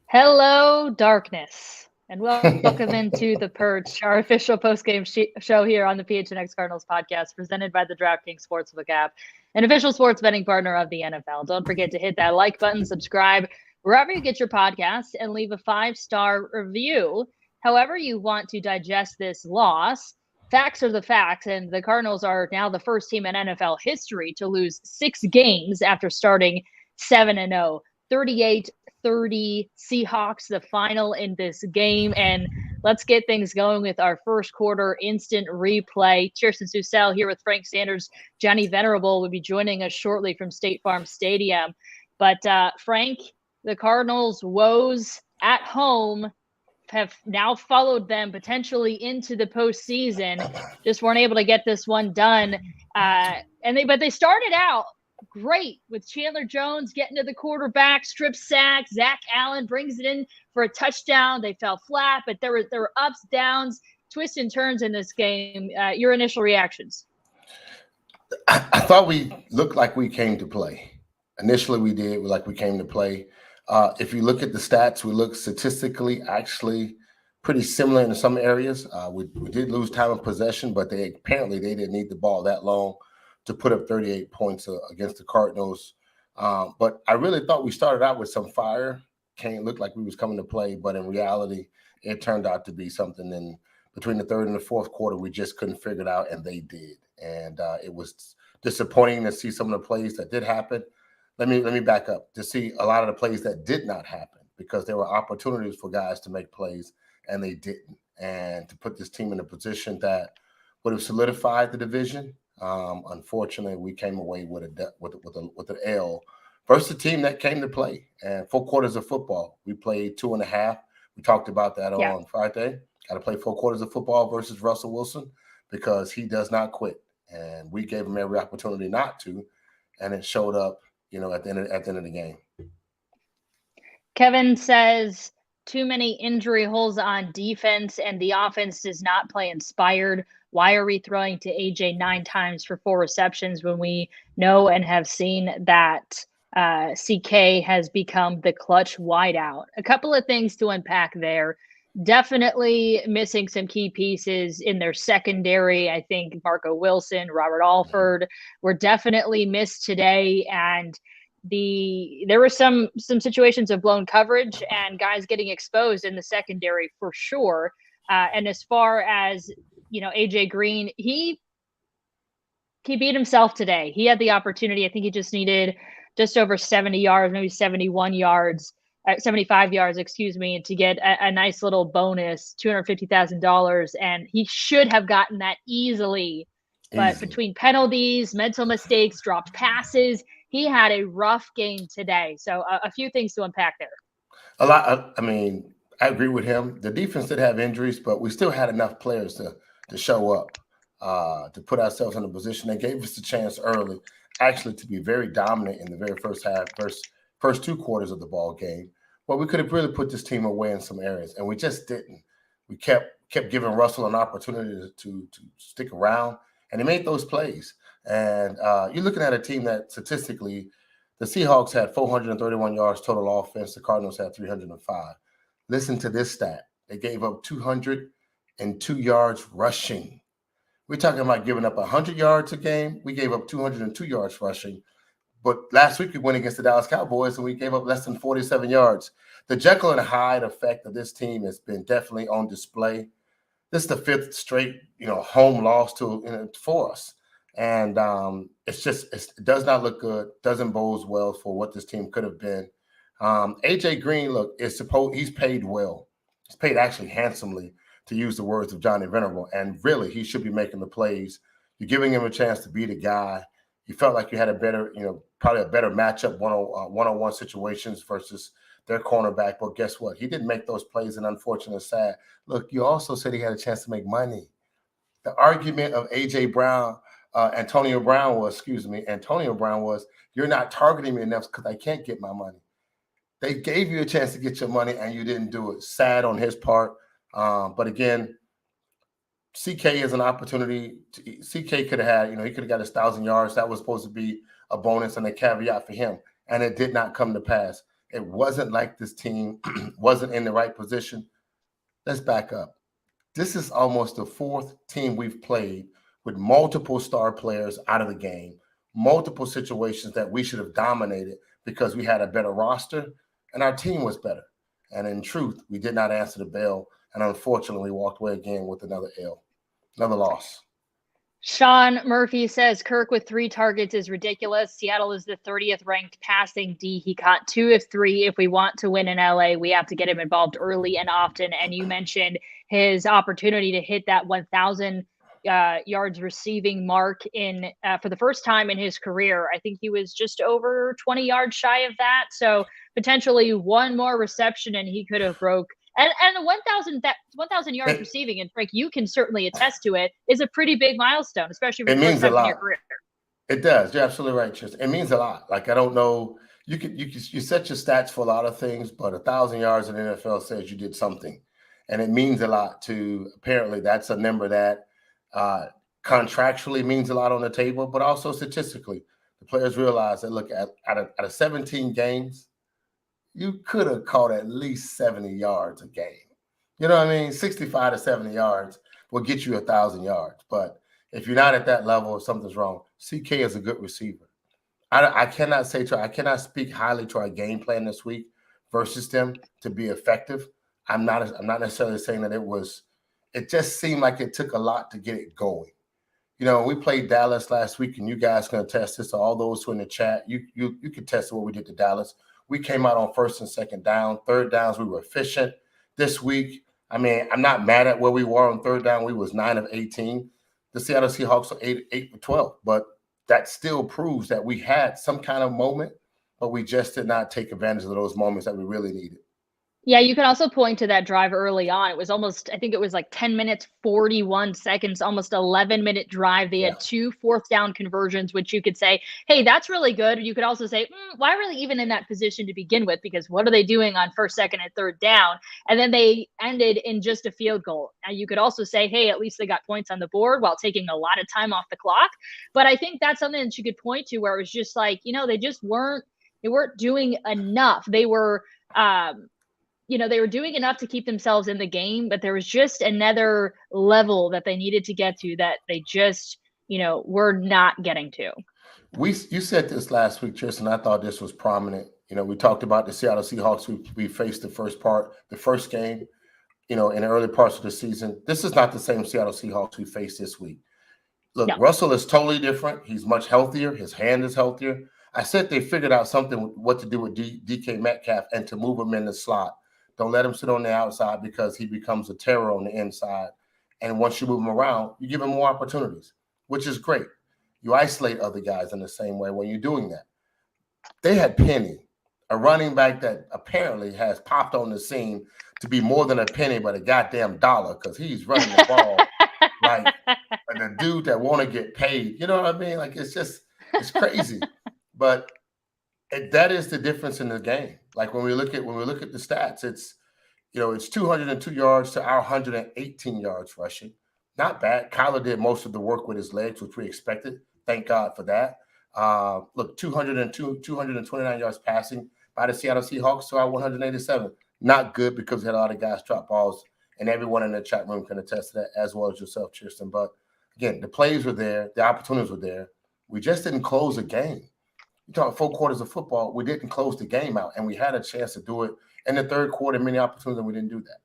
Hello, darkness, and welcome into The Perch, our official postgame show here on the PHNX Cardinals podcast, presented by the DraftKings Sportsbook app, an official sports betting partner of the NFL. Don't forget to hit that like button, subscribe wherever you get your podcasts, and leave a 5-star review. However you want to digest this loss, facts are the facts, and the Cardinals are now the first team in NFL history to lose 6 games after starting 7-0. 38-30 Seahawks, the final in this game. And let's get things going with our first quarter instant replay. Chierstin Susel here with Frank Sanders. Johnny Venerable will be joining us shortly from State Farm Stadium. But Frank, the Cardinals' woes at home have now followed them potentially into the postseason. Just weren't able to get this one done. But they started out great with Chandler Jones getting to the quarterback, strip sack. Zach Allen brings it in for a touchdown. They fell flat, but there were ups, downs, twists and turns in this game. Your initial reactions? I thought we looked like we came to play. Initially, we did like we came to play. If you look at the stats, we look statistically actually pretty similar in some areas. We did lose time of possession, but they didn't need the ball that long to put up 38 points against the Cardinals. But I really thought we started out with some fire. Looked like we was coming to play, but in reality, it turned out to be something in between the third and the fourth quarter we just couldn't figure it out, and they did. And it was disappointing to see some of the plays that did happen. Let me back up to see a lot of the plays that did not happen, because there were opportunities for guys to make plays, and they didn't. And to put this team in a position that would have solidified the division, unfortunately, we came away with an L versus a team that came to play. And 4 quarters of football, we played 2.5. We talked about that on Friday. Got to play 4 quarters of football versus Russel Wilson, because he does not quit, and we gave him every opportunity not to, and it showed up, at the end of the game. Kevin says too many injury holes on defense, and the offense does not play inspired. Why are we throwing to AJ 9 times for 4 receptions when we know and have seen that CK has become the clutch wideout? A couple of things to unpack there. Definitely missing some key pieces in their secondary. I think Marco Wilson, Robert Alford were definitely missed today, and there were some situations of blown coverage and guys getting exposed in the secondary for sure. And as far as AJ Green, he beat himself today. He had the opportunity. I think he just needed just over 70 yards, maybe 75 yards, to get a nice little bonus, $250,000. And he should have gotten that easily. But between penalties, mental mistakes, dropped passes, he had a rough game today. So a few things to unpack there. A lot. I agree with him. The defense did have injuries, but we still had enough players to show up, to put ourselves in a position. They gave us the chance early, actually, to be very dominant in the very first half, first 2 quarters of the ball game. But we could have really put this team away in some areas, and we just didn't. We kept giving Russell an opportunity to stick around, and he made those plays. And you're looking at a team that statistically, the Seahawks had 431 yards total offense. The Cardinals had 305. Listen to this stat. They gave up 202 yards rushing. We're talking about giving up 100 yards a game. We gave up 202 yards rushing. But last week we went against the Dallas Cowboys and we gave up less than 47 yards. The Jekyll and Hyde effect of this team has been definitely on display. This is the fifth straight, home loss for us. And it does not look good, doesn't bode well for what this team could have been. AJ Green, look, he's paid well. He's paid actually handsomely, to use the words of Johnny Venerable. And really, he should be making the plays. You're giving him a chance to be the guy. You felt like you had a better, probably a better matchup one-on-one situations versus their cornerback. But guess what? He didn't make those plays, and unfortunately, sad. Look, you also said he had a chance to make money. The argument of Antonio Brown was, you're not targeting me enough because I can't get my money. They gave you a chance to get your money, and you didn't do it. Sad on his part. But again, CK is an opportunity. CK could have had, he could have got his 1,000 yards. That was supposed to be a bonus and a caveat for him, and it did not come to pass. It wasn't like this team wasn't in the right position. Let's back up. This is almost the fourth team we've played with multiple star players out of the game, multiple situations that we should have dominated because we had a better roster and our team was better. And in truth, we did not answer the bell. And unfortunately, we walked away again with another loss. Sean Murphy says Kirk with 3 targets is ridiculous. Seattle is the 30th ranked passing D. He caught 2 of 3. If we want to win in LA, we have to get him involved early and often. And you mentioned his opportunity to hit that 1,000 yards receiving mark for the first time in his career. I think he was just over 20 yards shy of that. So potentially one more reception and he could have broke. And the 1,000 yards receiving, and Frank, you can certainly attest to it, is a pretty big milestone, especially for the first time in your career. It does. You're absolutely right, Chierstin. It means a lot. Like, I don't know, you set your stats for a lot of things, but 1,000 yards in the NFL says you did something, and it means a lot to. Apparently, that's a number that contractually means a lot on the table, but also statistically, the players realize that look out of 17 games. You could have caught at least 70 yards a game. You know what I mean? 65 to 70 yards will get you 1,000 yards. But if you're not at that level, something's wrong. CK is a good receiver. I cannot speak highly to our game plan this week versus them to be effective. I'm not necessarily saying that it just seemed like it took a lot to get it going. We played Dallas last week, and you guys can attest this to all those who are in the chat. You can test what we did to Dallas. We came out on first and second down. Third downs, we were efficient. This week, I'm not mad at where we were on third down. We was 9 of 18. The Seattle Seahawks are 8 for 12. But that still proves that we had some kind of moment, but we just did not take advantage of those moments that we really needed. Yeah, you can also point to that drive early on. It was I think it was like 10 minutes, 41 seconds, almost 11-minute drive. They had 2 fourth down conversions, which you could say, hey, that's really good. You could also say, why were they even in that position to begin with? Because what are they doing on first, second, and third down? And then they ended in just a field goal. Now, you could also say, hey, at least they got points on the board while taking a lot of time off the clock. But I think that's something that you could point to where it was just like, they just weren't doing enough. They were they were doing enough to keep themselves in the game, but there was just another level that they needed to get to that they just, were not getting to. You said this last week, Chierstin. I thought this was prominent. We talked about the Seattle Seahawks. We faced the first game, in the early parts of the season. This is not the same Seattle Seahawks we faced this week. Look, no. Russell is totally different. He's much healthier. His hand is healthier. I said they figured out what to do with DK Metcalf and to move him in the slot. Don't let him sit on the outside because he becomes a terror on the inside. And once you move him around, you give him more opportunities, which is great. You isolate other guys in the same way when you're doing that. They had Penny, a running back that apparently has popped on the scene to be more than a penny, but a goddamn dollar because he's running the ball like a dude that want to get paid. You know what I mean? Like, it's crazy. But that is the difference in the game. Like when we look at the stats, it's 202 yards to our 118 yards rushing. Not bad. Kyler did most of the work with his legs, which we expected. Thank God for that. Look, 229 yards passing by the Seattle Seahawks to our 187. Not good because we had a lot of guys drop balls, and everyone in the chat room can attest to that, as well as yourself, Chierstin. But Again, the plays were there, the opportunities were there. We just didn't close the game. You talk 4 quarters of football, we didn't close the game out, and we had a chance to do it in the third quarter, many opportunities, and we didn't do that.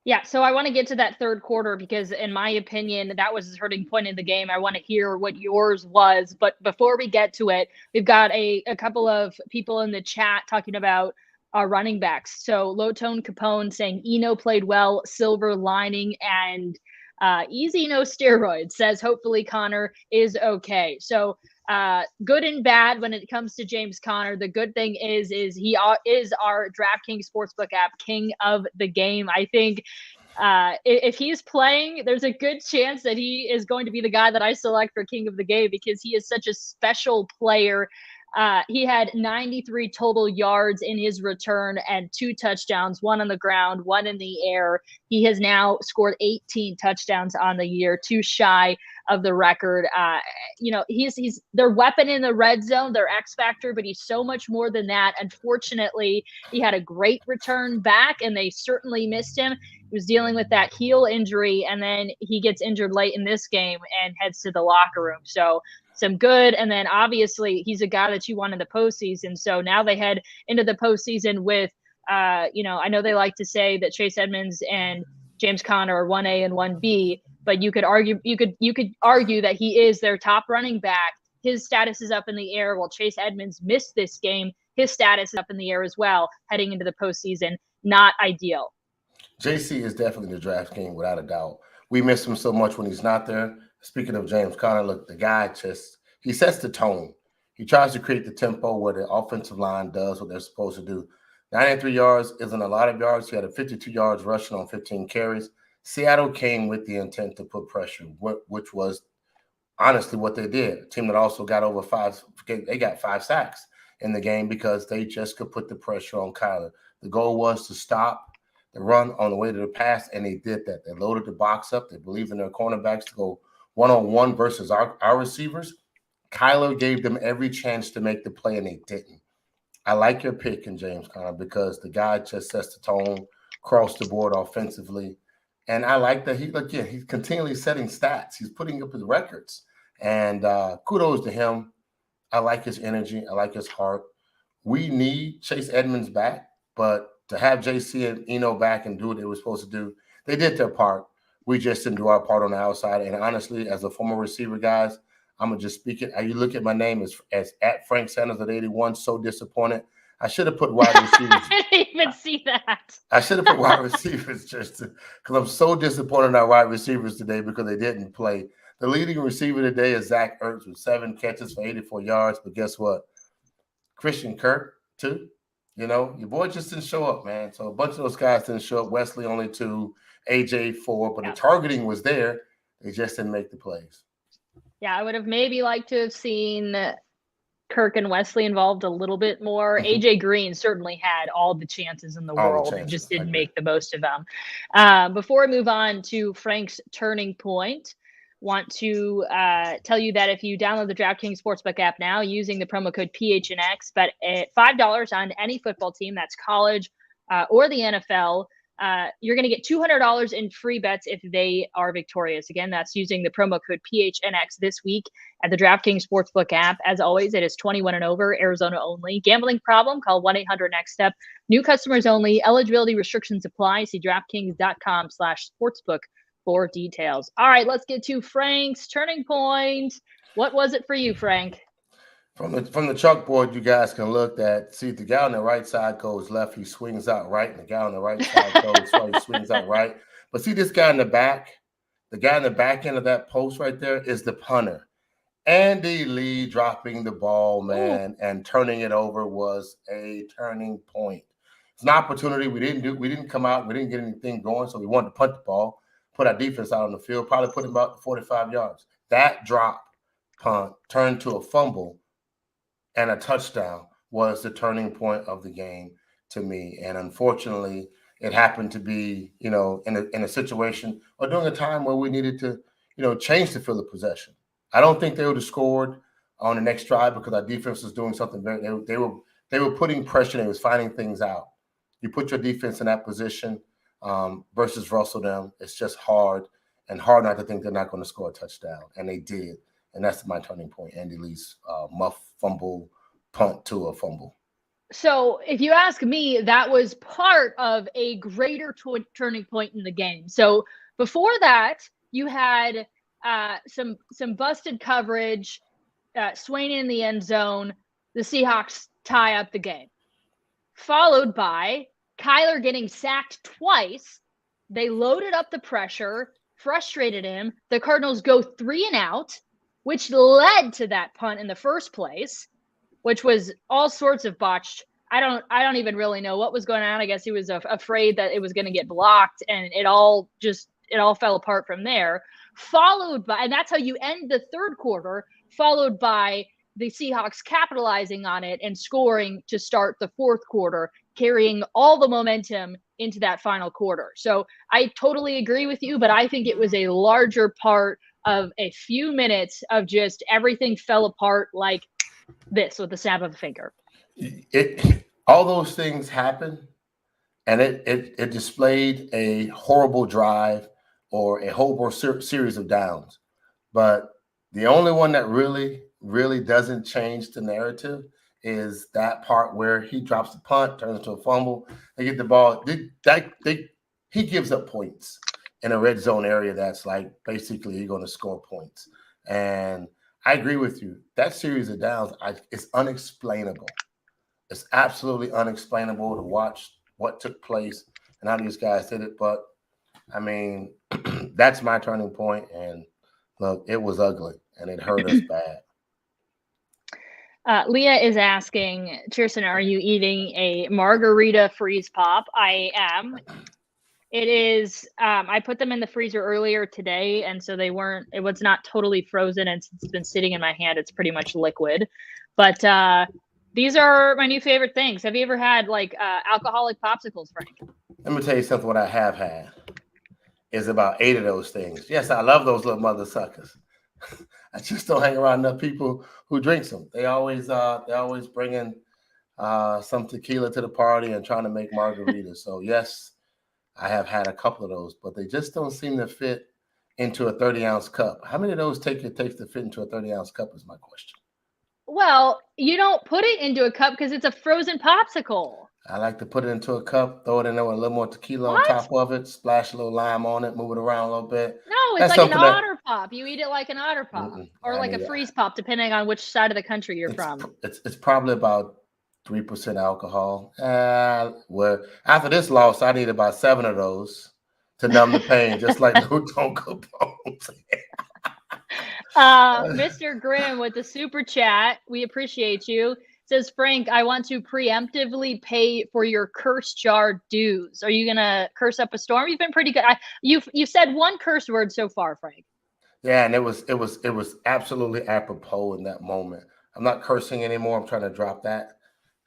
Yeah, so I want to get to that third quarter because, in my opinion, that was the turning point in the game. I want to hear what yours was. But before we get to it, we've got a couple of people in the chat talking about our running backs. So Low Tone Capone saying Eno played well, silver lining, and easy no steroids says hopefully Connor is okay. So good and bad when it comes to James Conner. The good thing is he is our DraftKings Sportsbook app king of the game. I think if he's playing, there's a good chance that he is going to be the guy that I select for king of the game because he is such a special player. He had 93 total yards in his return and 2 touchdowns, 1 on the ground, 1 in the air. He has now scored 18 touchdowns on the year, 2 shy of the record. He's their weapon in the red zone, their X factor, but he's so much more than that. Unfortunately, he had a great return back and they certainly missed him. He was dealing with that heel injury and then he gets injured late in this game and heads to the locker room. So some good. And then obviously he's a guy that you want in the postseason. So now they head into the postseason with, I know they like to say that Chase Edmonds and James Conner are 1A and 1B, but you could argue that he is their top running back. His status is up in the air. While Chase Edmonds missed this game, his status is up in the air as well, heading into the postseason. Not ideal. JC is definitely the draft king, without a doubt. We miss him so much when he's not there. Speaking of James Conner, look, the guy he sets the tone. He tries to create the tempo where the offensive line does what they're supposed to do. 93 yards isn't a lot of yards. He had a 52 yards rushing on 15 carries. Seattle came with the intent to put pressure, which was honestly what they did. A team that also got over 5 sacks in the game because they just could put the pressure on Kyler. The goal was to stop the run on the way to the pass, and they did that. They loaded the box up. They believed in their cornerbacks to go one-on-one versus our receivers. Kyler gave them every chance to make the play, and they didn't. I like your pick in James Conner because the guy just sets the tone across the board offensively. And I like that he's continually setting stats. He's putting up his records. And kudos to him. I like his energy. I like his heart. We need Chase Edmonds back, but to have JC and Eno back and do what they were supposed to do, they did their part. We just didn't do our part on the outside. And honestly, as a former receiver, guys, I'm going to just speak it. You look at my name as at Frank Sanders at 81, so disappointed. I should have put wide receivers. I didn't even see that. I should have put wide receivers just because I'm so disappointed in our wide receivers today because they didn't play. The leading receiver today is Zach Ertz with 7 catches for 84 yards. But guess what? Christian Kirk, 2. Your boy just didn't show up, man. So a bunch of those guys didn't show up. Wesley only 2, AJ 4, but the targeting was there. They just didn't make the plays. Yeah, I would have maybe liked to have seen Kirk and Wesley involved a little bit more. AJ Green certainly had all the chances in the world and just didn't make the most of them. Before I move on to Frank's turning point, want to tell you that if you download the DraftKings Sportsbook app now using the promo code PHNX, bet at $5 on any football team, that's college or the NFL, you're going to get $200 in free bets if they are victorious. Again, that's using the promo code PHNX this week at the DraftKings Sportsbook app. As always, it is 21 and over, Arizona only. Gambling problem? Call 1-800-NEXT-STEP. New customers only. Eligibility restrictions apply. See DraftKings.com/sportsbook for details. All right, let's get to Frank's turning point. What was it for you, Frank? From the chalkboard, you guys can look at, see, the guy on the right side goes left, he swings out right, and the guy on the right side goes right, he swings out right. But see this guy in the back? The guy in the back end of that post right there is the punter. Andy Lee dropping the ball, man, and turning it over was a turning point. It's an opportunity we didn't come out, we didn't get anything going, so we wanted to punt the ball, put our defense out on the field, probably put him about 45 yards. That drop punt turned to a fumble and a touchdown was the turning point of the game to me. And unfortunately, it happened to be, in a situation or during a time where we needed to, change the field of possession. I don't think they would have scored on the next drive because our defense was doing something they were putting pressure. They was finding things out. You put your defense in that position versus Russell them. It's just hard. and hard not to think they're not going to score a touchdown. And they did. And that's my turning point. Andy Lee's muff fumble, punt to a fumble. So if you ask me, that was part of a greater turning point in the game. So before that, you had some busted coverage, Swain in the end zone, the Seahawks tie up the game, followed by Kyler getting sacked twice. They loaded up the pressure, frustrated him. The Cardinals go 3 and out, which led to that punt in the first place, which was all sorts of botched. I don't even really know what was going on. I guess he was afraid that it was going to get blocked, and it all fell apart from there. Followed by, and that's how you end the third quarter, followed by the Seahawks capitalizing on it and scoring to start the fourth quarter, carrying all the momentum into that final quarter. So I totally agree with you, but I think it was a larger part of a few minutes of just everything fell apart like this with the snap of a finger. All those things happened, and it displayed a horrible drive or a horrible series of downs. But the only one that really doesn't change the narrative is that part where he drops the punt, turns into a fumble. They get the ball. He gives up points in a red zone area that's like basically you're going to score points. And I agree with you. That series of downs, it's unexplainable. It's absolutely unexplainable to watch what took place and how these guys did it. But, I mean, that's my turning point. And, look, it was ugly, and it hurt us bad. Leah is asking, Chierstin, are you eating a margarita freeze pop? I am. It is, I put them in the freezer earlier today, and so it was not totally frozen, and since it's been sitting in my hand, it's pretty much liquid. But these are my new favorite things. Have you ever had like alcoholic popsicles, Frank? Let me tell you something. What I have had is about 8 of those things. Yes, I love those little mother suckers. I just don't hang around enough people who drinks them. They always bringing some tequila to the party and trying to make margaritas. So yes, I have had a couple of those, but they just don't seem to fit into a 30-ounce cup. How many of those it takes to fit into a 30-ounce cup is my question. Well, you don't put it into a cup because it's a frozen popsicle. I like to put it into a cup, throw it in there with a little more tequila on top of it, splash a little lime on it, move it around a little bit. No, it's like an otter pop. You eat it like an otter pop or like a freeze pop, depending on which side of the country you're from. It's probably about 3% alcohol. Well, after this loss, I need about 7 of those to numb the pain, just like the Don't Capone's. Mr. Grimm with the super chat, we appreciate you. Says, Frank, I want to preemptively pay for your curse jar dues. Are you gonna curse up a storm? You've been pretty good. You've said one curse word so far, Frank. Yeah, and it was absolutely apropos in that moment. I'm not cursing anymore. I'm trying to drop that.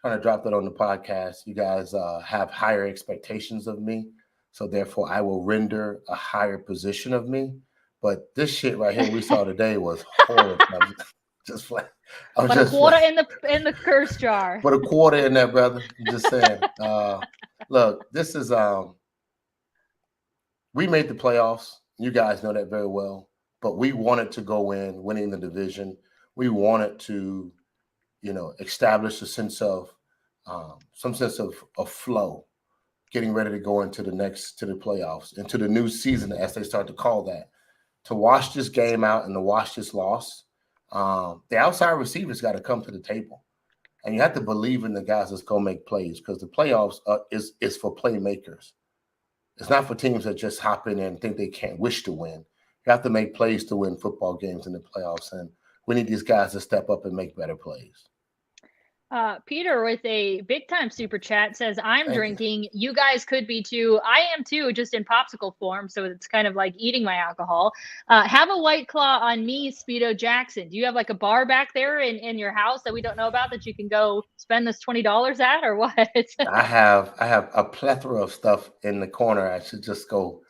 On the podcast. You guys have higher expectations of me, so therefore I will render a higher position of me. But this shit right here we saw today was horrible. Just flat. But a quarter in the curse jar. Put a quarter in there, brother. I'm just saying. Look, this is we made the playoffs. You guys know that very well. But we wanted to go in winning the division. We wanted to, establish a sense of some sense of flow, getting ready to go into the playoffs, into the new season, as they start to call that. To wash this game out and to wash this loss, the outside receivers got to come to the table, and you have to believe in the guys that's going to make plays, because the playoffs is for playmakers. It's not for teams that just hop in and think they can't wish to win. You have to make plays to win football games in the playoffs, and we need these guys to step up and make better plays. Peter with a big time super chat says, I'm drinking. You guys could be too. I am too, just in popsicle form. So it's kind of like eating my alcohol. Have a White Claw on me, Speedo Jackson. Do you have like a bar back there in your house that we don't know about that you can go spend this $20 at, or what? I have a plethora of stuff in the corner. I should just go.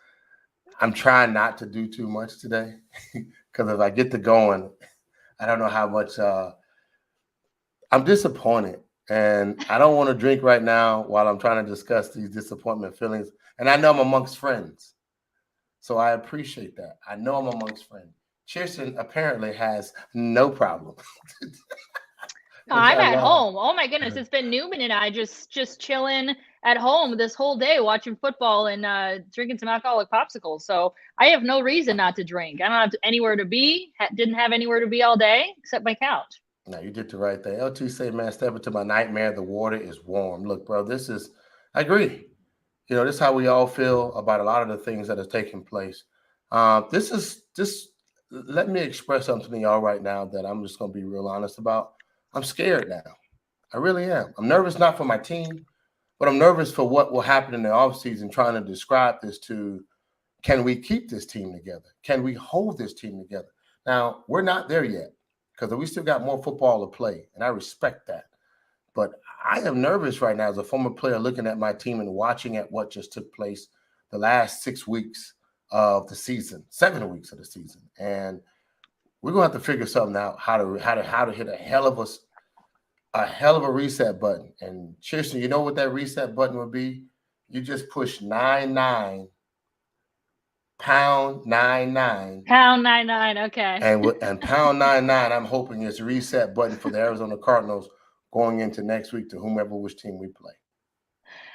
I'm trying not to do too much today, because if I get to going, I don't know how much I'm disappointed, and I don't want to drink right now while I'm trying to discuss these disappointment feelings. And I know I'm amongst friends, So I appreciate that. I know I'm amongst friends. Chierstin apparently has no problem. Which I'm I at love. home. Oh my goodness, it's been Newman and I just chilling at home this whole day watching football and drinking some alcoholic popsicles. So I have no reason not to drink. I don't have anywhere to be. Didn't have anywhere to be all day except my couch. No, you did the right thing. LT say, man, step into my nightmare. The water is warm. Look, bro, I agree. This is how we all feel about a lot of the things that are taking place. Let me express something to y'all right now that I'm just going to be real honest about. I'm scared now. I really am. I'm nervous not for my team, but I'm nervous for what will happen in the offseason, trying to describe this to, can we keep this team together? Can we hold this team together? Now, we're not there yet because we still got more football to play, and I respect that. But I am nervous right now as a former player looking at my team and watching at what just took place the last 6 weeks of the season, 7 weeks of the season. And we're gonna have to figure something out, how to hit a hell of a reset button. And Chierstin, you know what that reset button would be? You just push 99 pound 99 Pound 99. Okay. and pound 99. I'm hoping is a reset button for the Arizona Cardinals going into next week to whomever which team we play.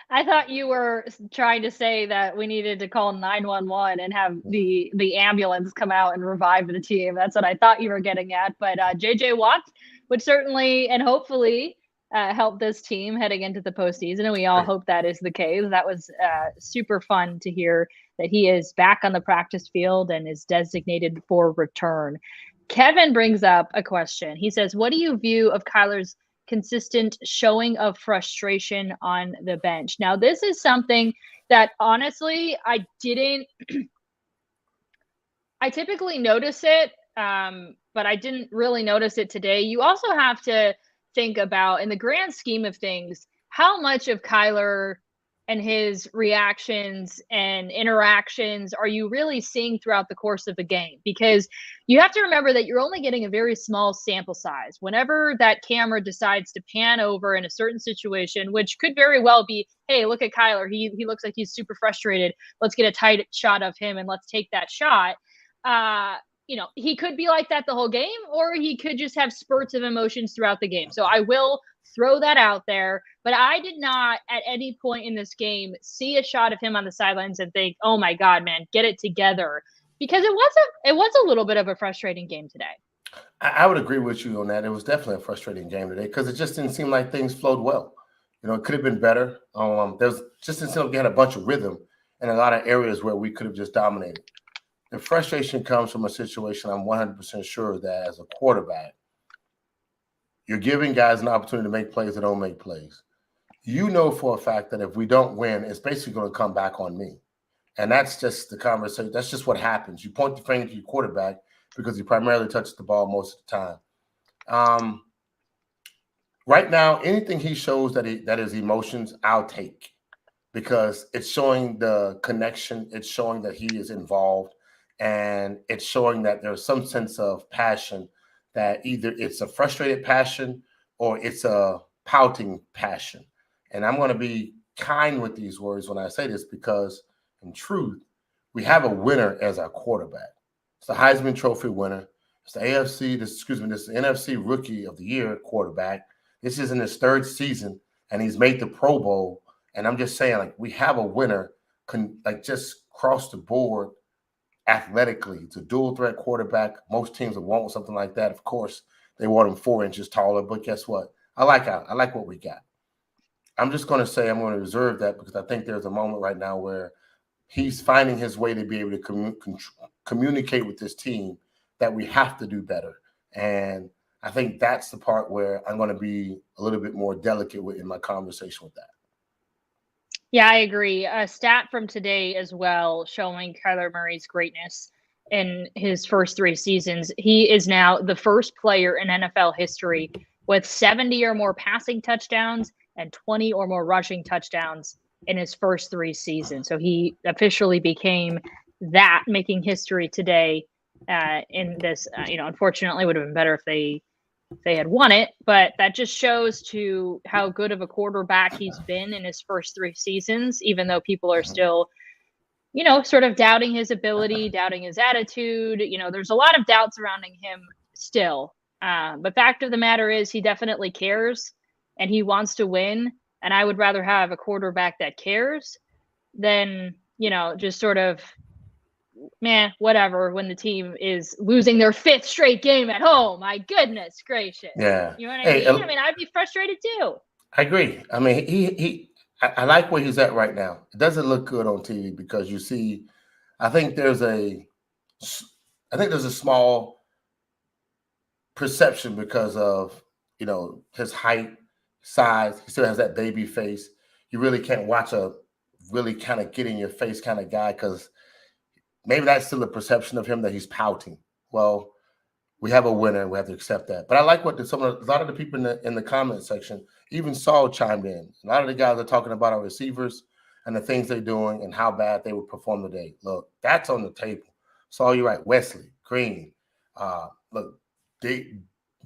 I thought you were trying to say that we needed to call 911 and have the ambulance come out and revive the team. That's what I thought you were getting at. But JJ Watt would certainly and hopefully help this team heading into the postseason. And we all hope that is the case. That was super fun to hear that he is back on the practice field and is designated for return. Kevin brings up a question. He says, what do you view of Kyler's consistent showing of frustration on the bench? Now, this is something that honestly, I typically notice it, but I didn't really notice it today. You also have to think about, in the grand scheme of things, how much of Kyler and his reactions and interactions are you really seeing throughout the course of a game? Because you have to remember that you're only getting a very small sample size. Whenever that camera decides to pan over in a certain situation, which could very well be, hey, look at Kyler. He looks like he's super frustrated. Let's get a tight shot of him and let's take that shot. He could be like that the whole game, or he could just have spurts of emotions throughout the game. So I will throw that out there. But I did not at any point in this game see a shot of him on the sidelines and think, oh my God, man, get it together. Because it was a little bit of a frustrating game today. I would agree with you on that. It was definitely a frustrating game today because it just didn't seem like things flowed well. It could have been better. Just didn't seem like we had a bunch of rhythm in a lot of areas where we could have just dominated. The frustration comes from a situation I'm 100% sure that as a quarterback, you're giving guys an opportunity to make plays that don't make plays. You know for a fact that if we don't win, it's basically going to come back on me. And that's just the conversation. That's just what happens. You point the finger to your quarterback because he primarily touches the ball most of the time. Right now, anything he shows that is emotions, I'll take because it's showing the connection. It's showing that he is involved. And it's showing that there's some sense of passion, that either it's a frustrated passion or it's a pouting passion. And I'm going to be kind with these words when I say this because, in truth, we have a winner as our quarterback. It's the Heisman Trophy winner. It's the this is the NFC Rookie of the Year quarterback. This is in his third season, and he's made the Pro Bowl. And I'm just saying, we have a winner, just cross the board. Athletically, it's a dual threat quarterback. Most teams would want something like that. Of course, they want him 4 inches taller, but guess what? I like what we got. I'm just going to say I'm going to reserve that because I think there's a moment right now where he's finding his way to be able to communicate with this team that we have to do better. And I think that's the part where I'm going to be a little bit more delicate in my conversation with that. Yeah, I agree. A stat from today as well showing Kyler Murray's greatness in his first 3 seasons. He is now the first player in NFL history with 70 or more passing touchdowns and 20 or more rushing touchdowns in his first 3 seasons. So he officially became that, making history today in this. Unfortunately, it would have been better if they had won it, but that just shows to how good of a quarterback he's been in his first 3 seasons, even though people are still sort of doubting his ability, doubting his attitude. There's a lot of doubts surrounding him still. But fact of the matter is he definitely cares and he wants to win. And I would rather have a quarterback that cares than, just sort of, whatever, when the team is losing their 5th straight game at home. My goodness gracious. Yeah. You know what I mean? I mean, I'd be frustrated too. I agree. I mean, I like where he's at right now. It doesn't look good on TV because you see, I think there's a small perception because of, his height, size. He still has that baby face. You really can't watch a really kind of get in your face kind of guy because maybe that's still a perception of him that he's pouting. Well, we have a winner. We have to accept that. But I like what a lot of the people in the comment section, even Saul chimed in. A lot of the guys are talking about our receivers and the things they're doing and how bad they would perform today. Look, that's on the table. Saul, you're right. Wesley, Green, look,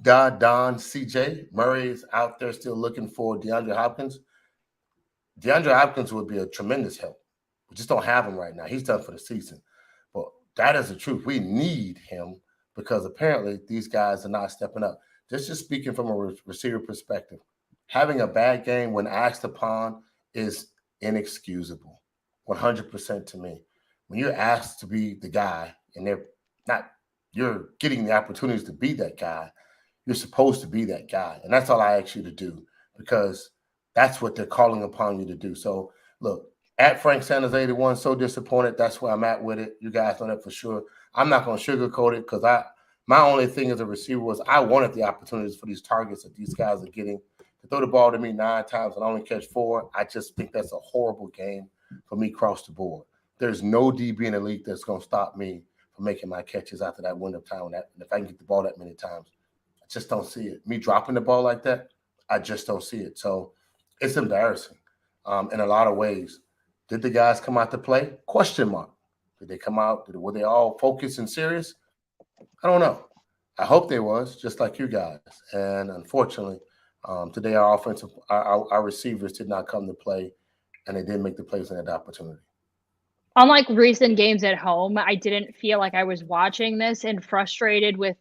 Don, CJ, Murray is out there still looking for DeAndre Hopkins. DeAndre Hopkins would be a tremendous help. We just don't have him right now. He's done for the season. But that is the truth. We need him because apparently these guys are not stepping up. Just speaking from a receiver perspective, having a bad game when asked upon is inexcusable, 100% to me. When you're asked to be the guy and you're getting the opportunities to be that guy, you're supposed to be that guy. And that's all I ask you to do because that's what they're calling upon you to do. So, look, at Frank Sanders 81, so disappointed. That's where I'm at with it. You guys know that for sure. I'm not going to sugarcoat it because my only thing as a receiver was I wanted the opportunities for these targets that these guys are getting. To throw the ball to me 9 times and only catch 4, I just think that's a horrible game for me across the board. There's no DB in the league that's going to stop me from making my catches after that window of time. And if I can get the ball that many times, I just don't see it. Me dropping the ball like that, I just don't see it. So it's embarrassing in a lot of ways. Did the guys come out to play? Question mark. Did they come out? Were they all focused and serious? I don't know. I hope they was, just like you guys. And unfortunately, today our receivers did not come to play, and they didn't make the plays in that opportunity. Unlike recent games at home, I didn't feel like I was watching this and frustrated with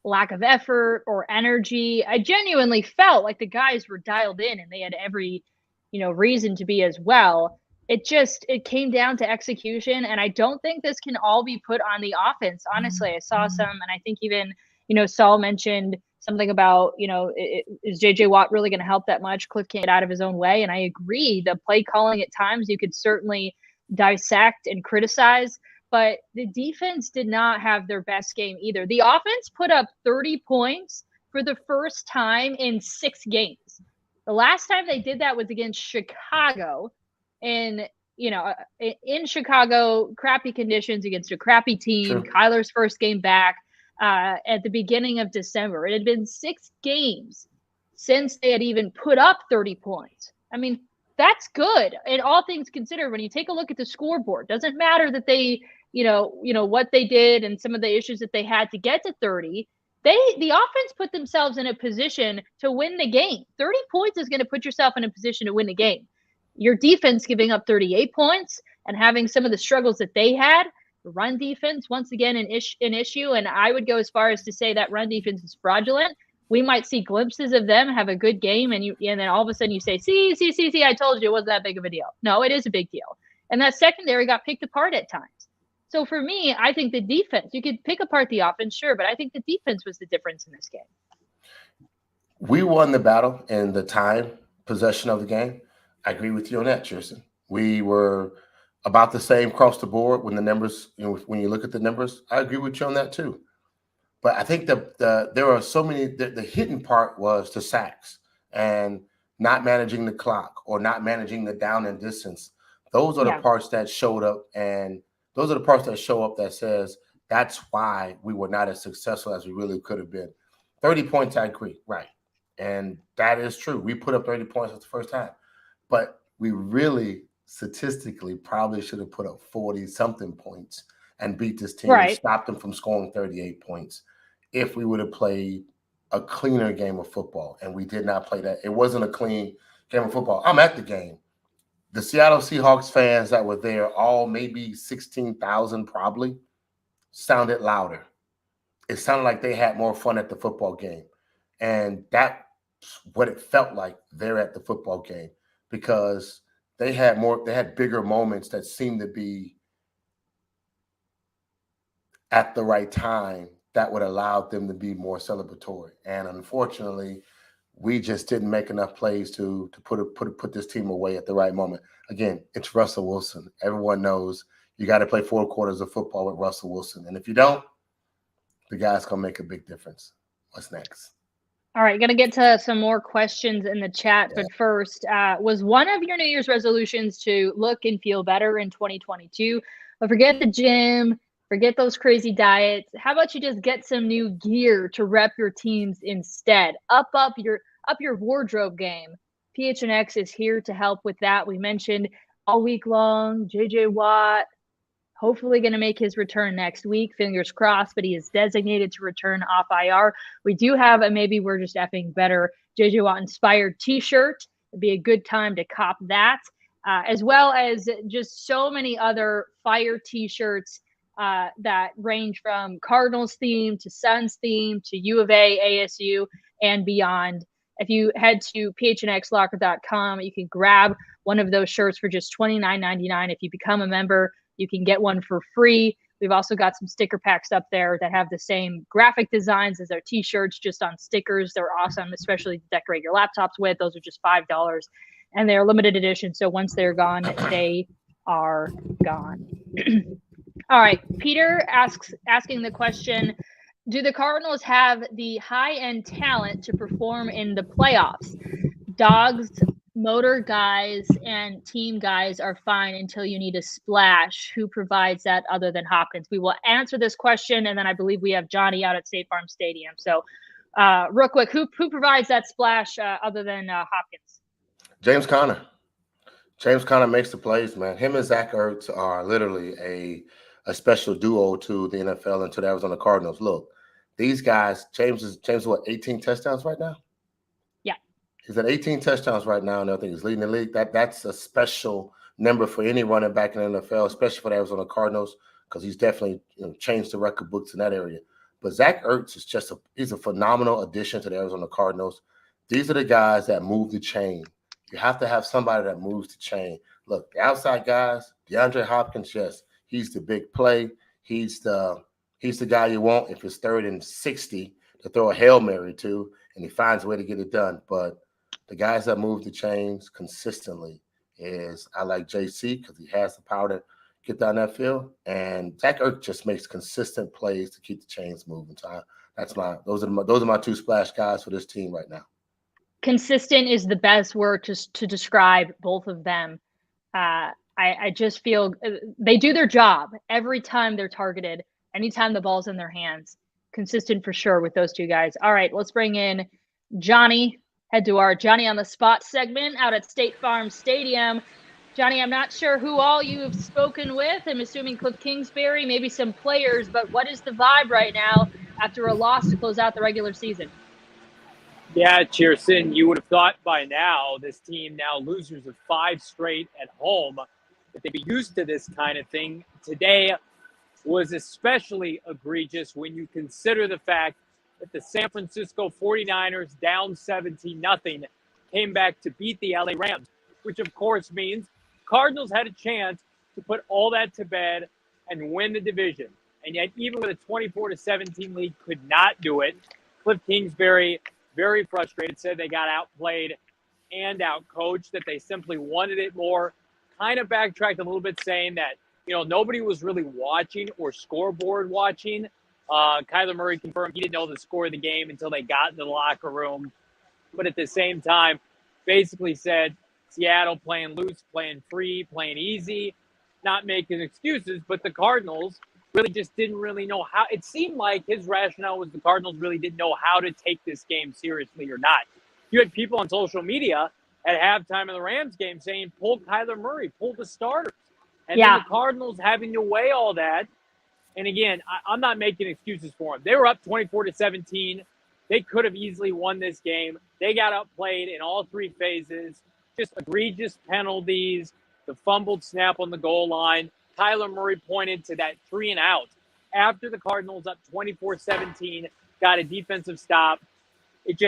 lack of effort or energy. I genuinely felt like the guys were dialed in and they had every, reason to be as well. It came down to execution, and I don't think this can all be put on the offense. Honestly, I saw some, and I think even, Saul mentioned something about, is JJ Watt really going to help that much? Kliff can't get out of his own way. And I agree. The play calling at times you could certainly dissect and criticize, but the defense did not have their best game either. The offense put up 30 points for the first time in 6 games. The last time they did that was against Chicago, and in Chicago, crappy conditions against a crappy team. True. Kyler's first game back at the beginning of December. It had been 6 games since they had even put up 30 points. I mean, that's good. And all things considered, when you take a look at the scoreboard, doesn't matter that they, what they did and some of the issues that they had to get to 30. The offense put themselves in a position to win the game. 30 points is going to put yourself in a position to win the game. Your defense giving up 38 points and having some of the struggles that they had. The run defense, once again, an issue. And I would go as far as to say that run defense is fraudulent. We might see glimpses of them have a good game, and then all of a sudden you say, see, I told you it wasn't that big of a deal. No, it is a big deal. And that secondary got picked apart at times. So for me, I think the defense, you could pick apart the offense, sure, but I think the defense was the difference in this game. We won the battle in the time possession of the game. I agree with you on that, Chierstin. We were about the same across the board when the numbers, when you look at the numbers. I agree with you on that too. But I think there are so many. The hidden part was the sacks and not managing the clock or not managing the down and distance. Those are the parts that showed up, and those are the parts that show up that says that's why we were not as successful as we really could have been. 30 points, I agree, right, and that is true. We put up 30 points for the first time, but we really statistically probably should have put up 40-something points and beat this team and stopped them from scoring 38 points. If we would have played a cleaner game of football, and we did not play that. It wasn't a clean game of football. I'm at the game. the Seattle Seahawks fans that were there, all maybe 16,000 probably, sounded louder. It sounded like they had more fun at the football game. And that's what it felt like there at the football game, because they had bigger moments that seemed to be at the right time that would allow them to be more celebratory. And unfortunately, we just didn't make enough plays to put this team away at the right moment. Again, it's Russell Wilson. Everyone knows you got to play 4 quarters of football with Russell Wilson. And if you don't, the guy's going to make a big difference. What's next? All right, going to get to some more questions in the chat. Yeah. But first, was one of your New Year's resolutions to look and feel better in 2022? But forget the gym, forget those crazy diets. How about you just get some new gear to rep your teams instead? Up your wardrobe game. PHNX is here to help with that. We mentioned all week long, JJ Watt, hopefully going to make his return next week. Fingers crossed, but he is designated to return off IR. We do have a Maybe We're Just Effing Better JJ Watt inspired t-shirt. It'd be a good time to cop that, as well as just so many other fire t-shirts that range from Cardinals theme to Suns theme to U of A, ASU, and beyond. If you head to phnxlocker.com, you can grab one of those shirts for just $29.99. If you become a member, you can get one for free. We've also got some sticker packs up there that have the same graphic designs as our t-shirts, just on stickers. They're awesome, especially to decorate your laptops with. Those are just $5, and they're limited edition. So once they're gone, they are gone. All right, Peter asking the question, do the Cardinals have the high-end talent to perform in the playoffs? Dogs, motor guys, and team guys are fine until you need a splash. Who provides that other than Hopkins? We will answer this question, and then I believe we have Johnny out at State Farm Stadium. So real quick, who provides that splash other than Hopkins? James Conner. James Conner makes the plays, man. Him and Zach Ertz are literally a special duo to the NFL and to the Arizona Cardinals. Look, these guys, James is what, 18 touchdowns right now? Yeah. He's at 18 touchdowns right now, and I think he's leading the league. That's a special number for any running back in the NFL, especially for the Arizona Cardinals, because he's definitely changed the record books in that area. But Zach Ertz is he's a phenomenal addition to the Arizona Cardinals. These are the guys that move the chain. You have to have somebody that moves the chain. Look, the outside guys, DeAndre Hopkins, yes, he's the big play. He's the guy you want if it's 3rd and 60 to throw a Hail Mary to, and he finds a way to get it done. But the guys that move the chains consistently is, I like JC because he has the power to get down that field, and Zach Ertz just makes consistent plays to keep the chains moving. So those are my 2 splash guys for this team right now. Consistent is the best word to describe both of them. I just feel they do their job every time they're targeted, anytime the ball's in their hands. Consistent for sure with those 2 guys. All right, let's bring in Johnny. Head to our Johnny on the Spot segment out at State Farm Stadium. Johnny, I'm not sure who all you have spoken with. I'm assuming Kliff Kingsbury, maybe some players, but what is the vibe right now after a loss to close out the regular season? Yeah, Chierstin, you would have thought by now this team, now losers of 5 straight at home, that they'd be used to this kind of thing. Today was especially egregious when you consider the fact that the San Francisco 49ers, down 17-0, came back to beat the LA Rams, which of course means Cardinals had a chance to put all that to bed and win the division. And yet, even with a 24-17 lead, could not do it. Kliff Kingsbury, very frustrated, said they got outplayed and outcoached, that they simply wanted it more. Kind of backtracked a little bit, saying that, nobody was really watching or scoreboard watching. Kyler Murray confirmed he didn't know the score of the game until they got into the locker room. But at the same time, basically said Seattle playing loose, playing free, playing easy, not making excuses. But the Cardinals really just didn't really know how. It seemed like his rationale was the Cardinals really didn't know how to take this game seriously or not. You had people on social media at halftime of the Rams game saying, pull Kyler Murray, pull the starters. And then the Cardinals having to weigh all that. And again, I'm not making excuses for them. They were up 24-17. They could have easily won this game. They got outplayed in all 3 phases. Just egregious penalties, the fumbled snap on the goal line. Kyler Murray pointed to that 3-and-out after the Cardinals up 24-17, got a defensive stop. It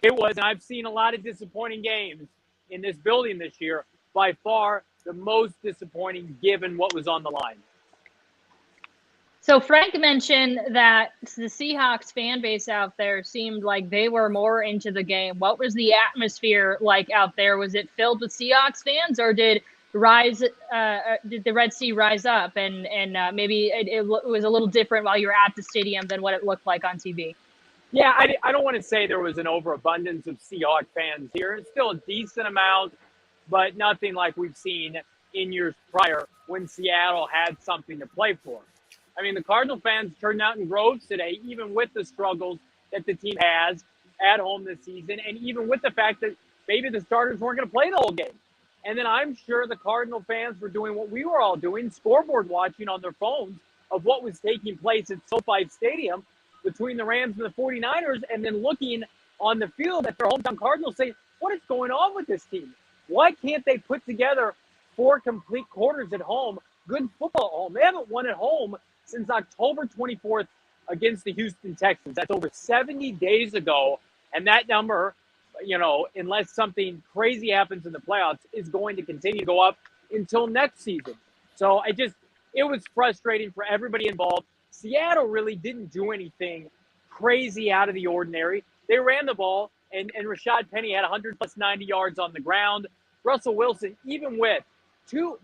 was, and I've seen a lot of disappointing games in this building this year, by far the most disappointing given what was on the line. So Frank mentioned that the Seahawks fan base out there seemed like they were more into the game. What was the atmosphere like out there? Was it filled with Seahawks fans, or did the Red Sea rise up and maybe it was a little different while you were at the stadium than what it looked like on TV? Yeah, I don't want to say there was an overabundance of Seahawks fans here. It's still a decent amount, but nothing like we've seen in years prior when Seattle had something to play for. I mean, the Cardinal fans turned out in droves today, even with the struggles that the team has at home this season, and even with the fact that maybe the starters weren't going to play the whole game. And then I'm sure the Cardinal fans were doing what we were all doing, scoreboard watching on their phones of what was taking place at SoFi Stadium between the Rams and the 49ers, and then looking on the field at their hometown Cardinals saying, what is going on with this team? Why can't they put together 4 complete quarters at home, good football at home? They haven't won at home since October 24th against the Houston Texans. That's over 70 days ago, and that number, unless something crazy happens in the playoffs, is going to continue to go up until next season. So it was frustrating for everybody involved. Seattle really didn't do anything crazy out of the ordinary. They ran the ball, and Rashad Penny had 100-plus 90 yards on the ground. Russell Wilson, even with two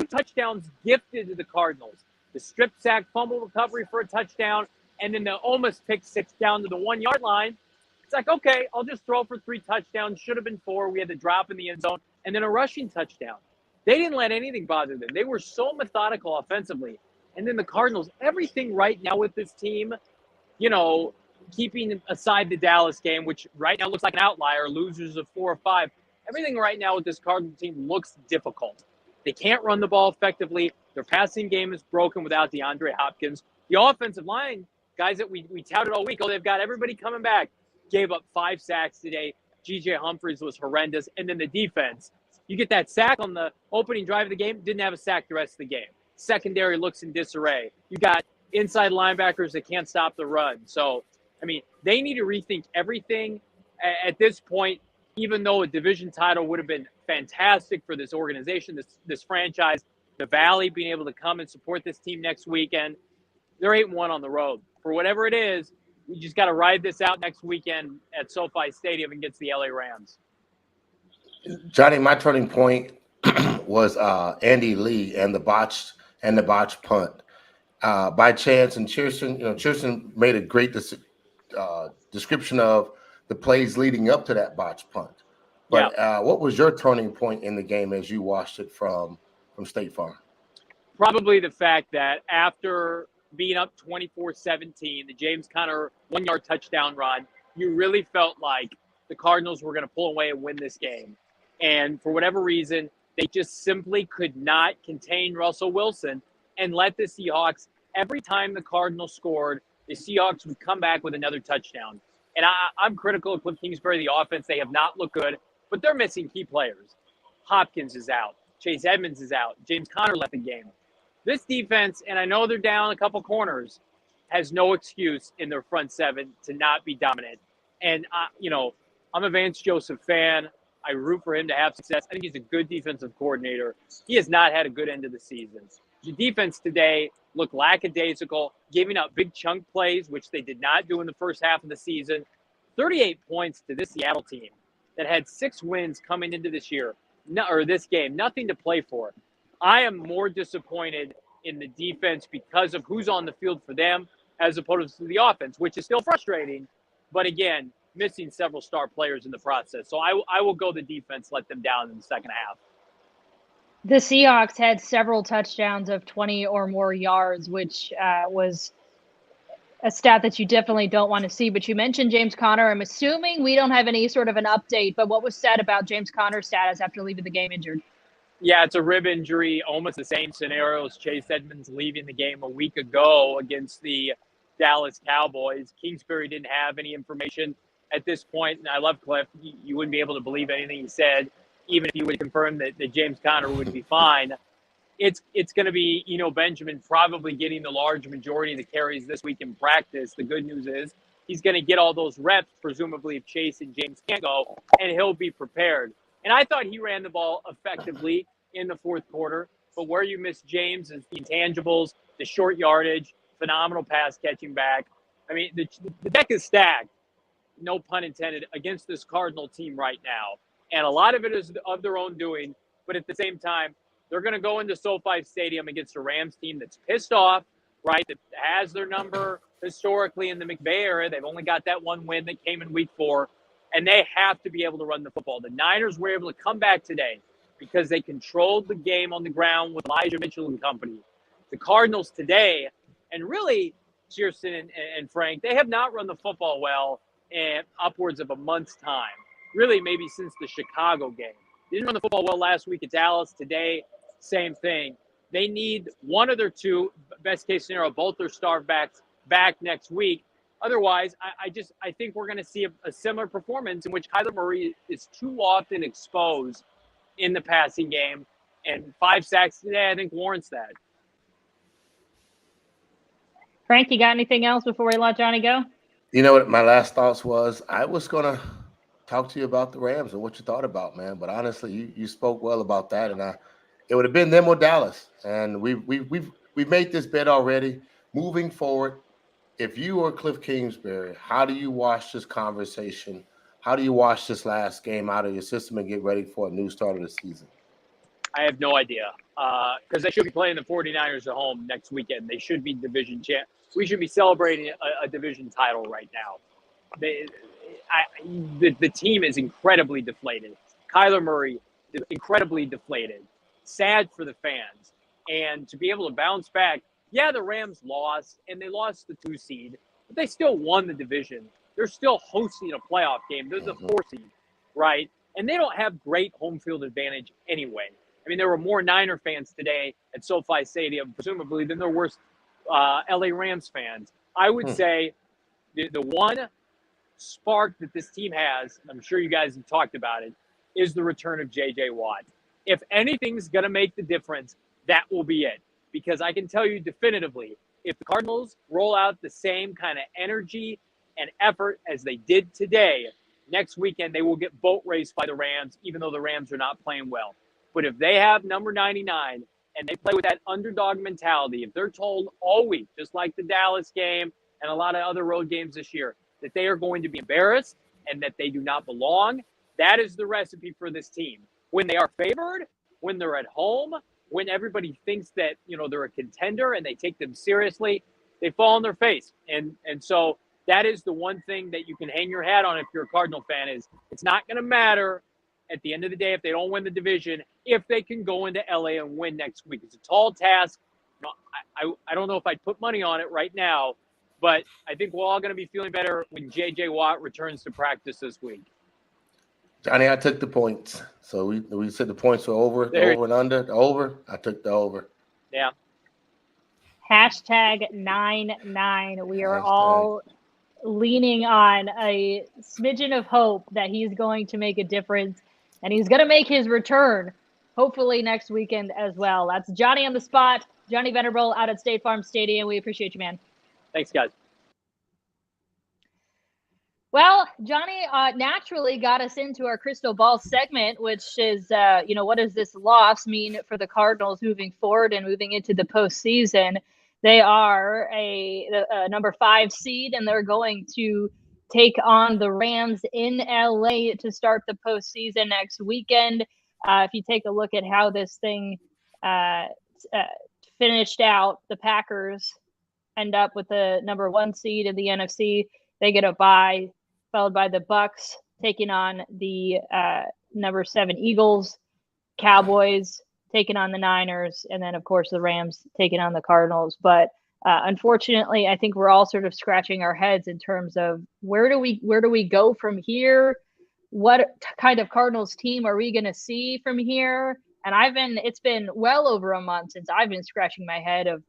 touchdowns gifted to the Cardinals, the strip sack fumble recovery for a touchdown, and then the almost pick 6 down to the 1-yard line. It's like, okay, I'll just throw for 3 touchdowns. Should have been 4. We had the drop in the end zone, and then a rushing touchdown. They didn't let anything bother them. They were so methodical offensively. And then the Cardinals, everything right now with this team, keeping aside the Dallas game, which right now looks like an outlier, losers of 4 or 5, everything right now with this Cardinals team looks difficult. They can't run the ball effectively. Their passing game is broken without DeAndre Hopkins. The offensive line, guys that we touted all week, they've got everybody coming back, gave up 5 sacks today. G.J. Humphries was horrendous. And then the defense, you get that sack on the opening drive of the game, didn't have a sack the rest of the game. Secondary looks in disarray. You got inside linebackers that can't stop the run. So, they need to rethink everything at this point, even though a division title would have been fantastic for this organization, this franchise, the Valley being able to come and support this team next weekend. They're 8-1 on the road. For whatever it is, we just got to ride this out next weekend at SoFi Stadium against the LA Rams. Johnny, my turning point was Andy Lee and the botched punt. By chance, and Chierstin made a great description of the plays leading up to that botched punt. But what was your turning point in the game as you watched it from State Farm? Probably the fact that after being up 24-17, the James Conner 1-yard touchdown run, you really felt like the Cardinals were going to pull away and win this game. And for whatever reason, they just simply could not contain Russell Wilson and let the Seahawks, every time the Cardinals scored, the Seahawks would come back with another touchdown. And I'm critical of Kliff Kingsbury, the offense. They have not looked good, but they're missing key players. Hopkins is out. Chase Edmonds is out. James Conner left the game. This defense, and I know they're down a couple corners, has no excuse in their front seven to not be dominant. And, I'm a Vance Joseph fan. I root for him to have success. I think he's a good defensive coordinator. He has not had a good end of the season. The defense today looked lackadaisical, giving up big chunk plays, which they did not do in the first half of the season. 38 points to this Seattle team that had 6 wins coming into this game, nothing to play for. I am more disappointed in the defense because of who's on the field for them as opposed to the offense, which is still frustrating. But again, missing several star players in the process. So I will go the defense, let them down in the second half. The Seahawks had several touchdowns of 20 or more yards, which was a stat that you definitely don't want to see. But you mentioned James Conner. I'm assuming we don't have any sort of an update, but what was said about James Conner's status after leaving the game injured? Yeah, it's a rib injury, almost the same scenario as Chase Edmonds leaving the game a week ago against the Dallas Cowboys. Kingsbury didn't have any information at this point, and I love Kliff. You wouldn't be able to believe anything he said. even if you would confirm that James Conner would be fine. It's going to be, Benjamin probably getting the large majority of the carries this week in practice. The good news is he's going to get all those reps, presumably if Chase and James can't go, and he'll be prepared. And I thought he ran the ball effectively in the fourth quarter. But where you miss James is the intangibles, the short yardage, phenomenal pass catching back. I mean, the deck is stacked, no pun intended, against this Cardinal team right now. And a lot of it is of their own doing. But at the same time, they're going to go into SoFi Stadium against a Rams team that's pissed off, right, that has their number historically in the McVay era. They've only got that one win that came in week 4, and they have to be able to run the football. The Niners were able to come back today because they controlled the game on the ground with Elijah Mitchell and company. The Cardinals today, and really, Chierstin and Frank, they have not run the football well in upwards of a month's time, really maybe since the Chicago game. They didn't run the football well last week at Dallas. Today, same thing. They need one of their two, best case scenario, both their star backs back next week. Otherwise, I think we're going to see a similar performance in which Kyler Murray is too often exposed in the passing game. And 5 sacks today, I think, warrants that. Frank, you got anything else before we let Johnny go? You know what my last thoughts was? I was going to talk to you about the Rams and what you thought about, man. But honestly, you spoke well about that. And it would have been them or Dallas. And we've made this bet already. Moving forward, if you are Kliff Kingsbury, how do you wash this conversation? How do you wash this last game out of your system and get ready for a new start of the season? I have no idea because they should be playing the 49ers at home next weekend. They should be division champ. We should be celebrating a division title right now. The team is incredibly deflated. Kyler Murray, incredibly deflated. Sad for the fans. And to be able to bounce back, yeah, the Rams lost, and they lost the 2 seed, but they still won the division. They're still hosting a playoff game. They're the 4 seed, right? And they don't have great home field advantage anyway. I mean, there were more Niner fans today at SoFi Stadium, presumably, than there were LA Rams fans. I would say the one spark that this team has, I'm sure you guys have talked about it, is the return of J.J. Watt. If anything's going to make the difference, that will be it. Because I can tell you definitively, if the Cardinals roll out the same kind of energy and effort as they did today, next weekend they will get boat raced by the Rams, even though the Rams are not playing well. But if they have number 99 and they play with that underdog mentality, if they're told all week, just like the Dallas game and a lot of other road games this year, that they are going to be embarrassed and that they do not belong, that is the recipe for this team. When they are favored, when they're at home, when everybody thinks that, they're a contender and they take them seriously, they fall on their face. And so that is the one thing that you can hang your hat on if you're a Cardinal fan is it's not going to matter at the end of the day if they don't win the division, if they can go into LA and win next week. It's a tall task. I don't know if I'd put money on it right now, but I think we're all going to be feeling better when J.J. Watt returns to practice this week. Johnny, I took the points. So we said the points were over, over and under. The over, I took the over. Yeah. #99. We are all leaning on a smidgen of hope that he's going to make a difference, and he's going to make his return, hopefully next weekend as well. That's Johnny on the spot, Johnny Venerable out at State Farm Stadium. We appreciate you, man. Thanks, guys. Well, Johnny naturally got us into our crystal ball segment, which is, what does this loss mean for the Cardinals moving forward and moving into the postseason? They are a number 5 seed, and they're going to take on the Rams in LA to start the postseason next weekend. If you take a look at how this thing finished out, the Packers end up with the number 1 seed in the NFC. They get a bye, followed by the Bucs taking on the number 7 Eagles, Cowboys taking on the Niners, and then, of course, the Rams taking on the Cardinals. But unfortunately, I think we're all sort of scratching our heads in terms of where do we go from here? What kind of Cardinals team are we going to see from here? And it's been well over a month since I've been scratching my head of,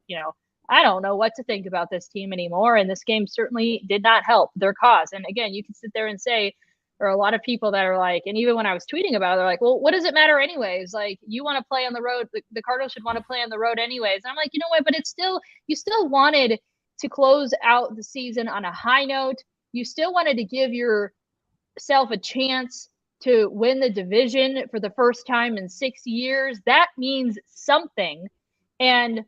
I don't know what to think about this team anymore. And this game certainly did not help their cause. And again, you can sit there and say or a lot of people that are like, and even when I was tweeting about it, they're like, well, what does it matter anyways? Like, you want to play on the road. The Cardinals should want to play on the road anyways. And I'm like, you know what? But it's still, you still wanted to close out the season on a high note. You still wanted to give yourself a chance to win the division for the first time in 6 years. That means something. And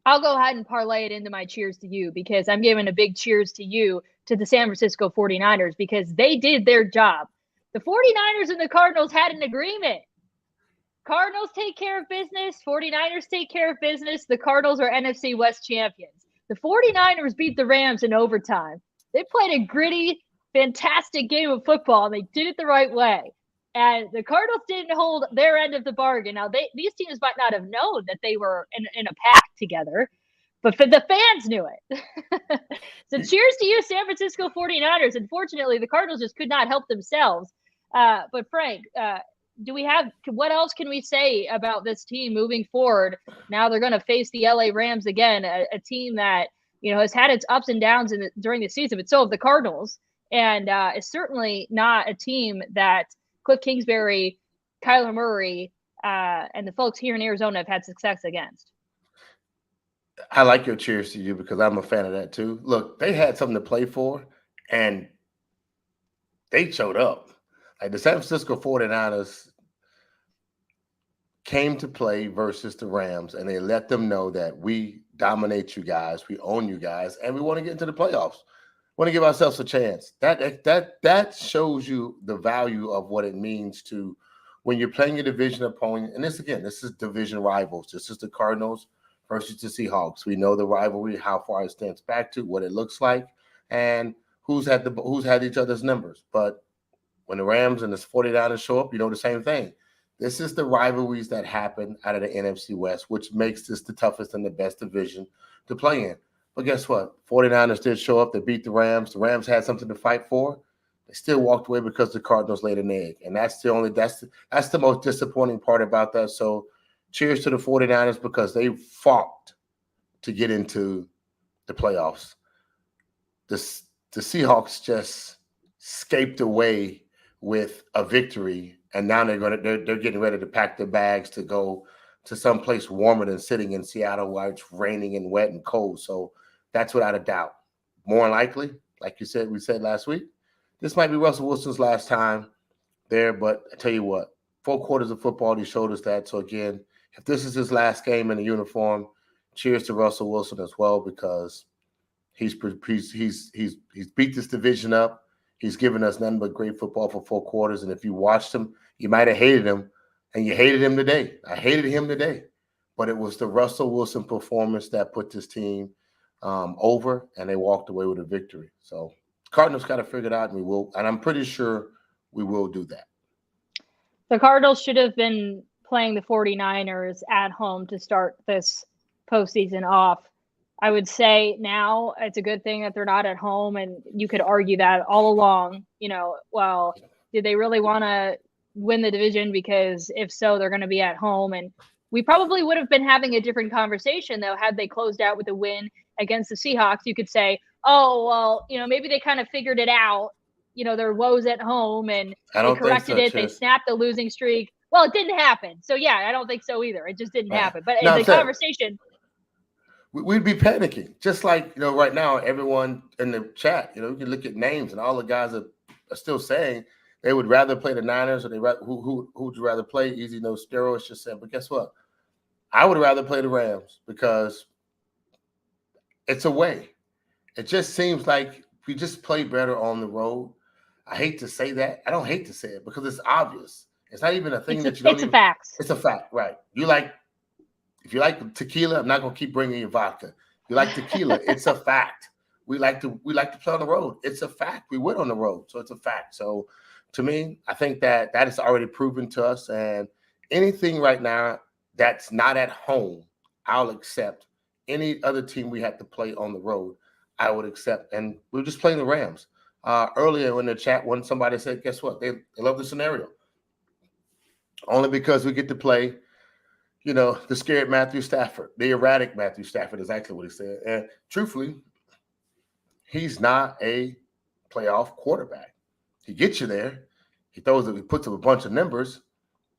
I'll go ahead and parlay it into my cheers to you, because I'm giving a big cheers to you, to the San Francisco 49ers, because they did their job. The 49ers and the Cardinals had an agreement. Cardinals take care of business. 49ers take care of business. The Cardinals are NFC West champions. The 49ers beat the Rams in overtime. They played a gritty, fantastic game of football, and they did it the right way. And the Cardinals didn't hold their end of the bargain. Now, these teams might not have known that they were in a pack together, but for the fans knew it. So cheers to you, San Francisco 49ers. Unfortunately, the Cardinals just could not help themselves. But Frank, what else can we say about this team moving forward? Now they're going to face the LA Rams again, a team that, has had its ups and downs during the season, but so have the Cardinals. And it's certainly not a team that Kliff Kingsbury, Kyler Murray, and the folks here in Arizona have had success against. I like your cheers to you, because I'm a fan of that too. Look, they had something to play for, and they showed up. Like, the San Francisco 49ers came to play versus the Rams, and they let them know that we dominate you guys, we own you guys, and we want to get into the playoffs. Want to give ourselves a chance. That shows you the value of what it means to, when you're playing a division opponent. And this is division rivals. This is the Cardinals versus the Seahawks. We know the rivalry, how far it stands back to, what it looks like, and who's had each other's numbers. But when the Rams and the 49ers show up, the same thing. This is the rivalries that happen out of the NFC West, which makes this the toughest and the best division to play in. But guess what? 49ers did show up. They beat the Rams. The Rams had something to fight for. They still walked away because the Cardinals laid an egg. And that's the most disappointing part about that. So cheers to the 49ers, because they fought to get into the playoffs. The Seahawks just escaped away with a victory, and now they're getting ready to pack their bags to go to some place warmer than sitting in Seattle where it's raining and wet and cold. So that's without a doubt. More likely, like we said last week, this might be Russell Wilson's last time there. But I tell you what, 4 quarters of football, he showed us that. So again, if this is his last game in a uniform, cheers to Russell Wilson as well, because he's beat this division up. He's given us nothing but great football for 4 quarters. And if you watched him, you might have hated him, and you hated him today. I hated him today, but it was the Russell Wilson performance that put this team over, and they walked away with a victory. So Cardinals got to figure it out, and I'm pretty sure we will do that. The Cardinals should have been playing the 49ers at home to start this postseason off. I would say now it's a good thing that they're not at home, and you could argue that all along, well, did they really want to win the division? Because if so, they're going to be at home. And we probably would have been having a different conversation, though, had they closed out with a win against the Seahawks. You could say, oh, well, maybe they kind of figured it out. Their woes at home, and they corrected it. They snapped the losing streak. Well, it didn't happen. So, yeah, I don't think so either. It just didn't happen. But the conversation – we'd be panicking, just like, right now, everyone in the chat, you can look at names, and all the guys are still saying they would rather play the Niners, or who would you rather play? Easy, no steroids, just saying. But guess what? I would rather play the Rams, because it's a way. It just seems like we just play better on the road. I hate to say that. I don't hate to say it, because it's obvious. It's not even a thing that you don't. It's a fact. It's a fact, right? If you like tequila, I'm not gonna keep bringing you vodka. If you like tequila, it's a fact. We like to play on the road. It's a fact. We win on the road, so it's a fact. So, to me, I think that is already proven to us. And anything right now that's not at home, I'll accept. Any other team we had to play on the road, I would accept. And we're just playing the Rams. Earlier in the chat, when somebody said, guess what? They love the scenario. Only because we get to play, the scared Matthew Stafford. The erratic Matthew Stafford is actually what he said. And truthfully, he's not a playoff quarterback. He gets you there. He puts up a bunch of numbers.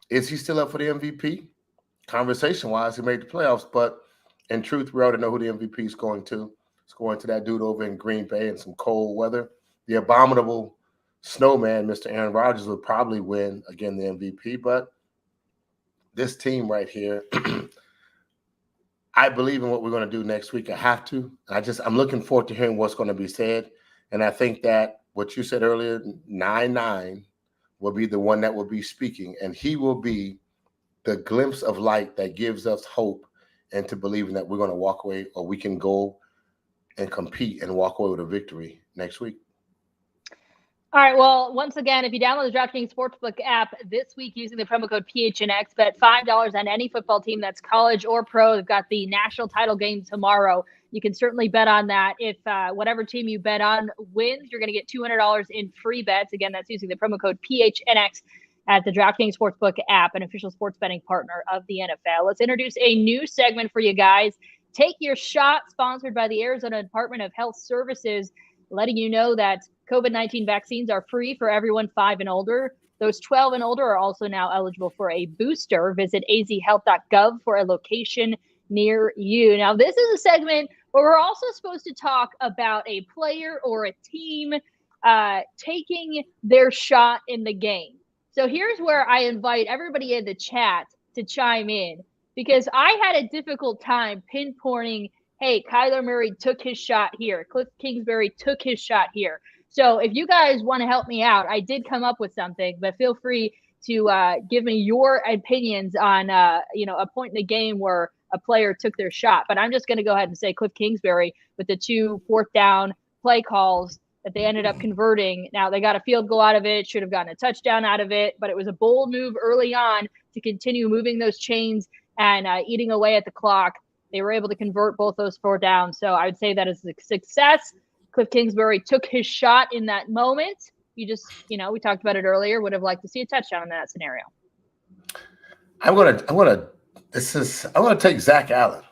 Is he still up for the MVP? Conversation-wise, he made the playoffs, but in truth, we already know who the MVP is going to. It's going to that dude over in Green Bay in some cold weather. The abominable snowman, Mr. Aaron Rodgers, would probably win, again, the MVP, but this team right here, I believe in what we're going to do next week. I have to. I'm looking forward to hearing what's going to be said, and I think that what you said earlier, 9-9, will be the one that will be speaking, and he will be the glimpse of light that gives us hope into believing that we're going to walk away, or we can go and compete and walk away with a victory next week. All right. Well, once again, if you download the DraftKings Sportsbook app this week using the promo code PHNX, bet $5 on any football team that's college or pro. They've got the national title game tomorrow. You can certainly bet on that. If whatever team you bet on wins, you're going to get $200 in free bets. Again, that's using the promo code PHNX at the DraftKings Sportsbook app, an official sports betting partner of the NFL. Let's introduce a new segment for you guys. Take Your Shot, sponsored by the Arizona Department of Health Services, letting you know that COVID-19 vaccines are free for everyone 5 and older. Those 12 and older are also now eligible for a booster. Visit azhealth.gov for a location near you. Now, this is a segment where we're also supposed to talk about a player or a team taking their shot in the game. So here's where I invite everybody in the chat to chime in, because I had a difficult time pinpointing, hey, Kyler Murray took his shot here. Kliff Kingsbury took his shot here. So if you guys want to help me out, I did come up with something, but feel free to give me your opinions on, a point in the game where a player took their shot. But I'm just going to go ahead and say Kliff Kingsbury with the 2 fourth down play calls that they ended up converting. Now, they got a field goal out of it, should have gotten a touchdown out of it, but it was a bold move early on to continue moving those chains and eating away at the clock. They were able to convert both those 4 downs. So I would say that is a success. Kliff Kingsbury took his shot in that moment. You just, we talked about it earlier, would have liked to see a touchdown in that scenario. I'm gonna take Zach Allen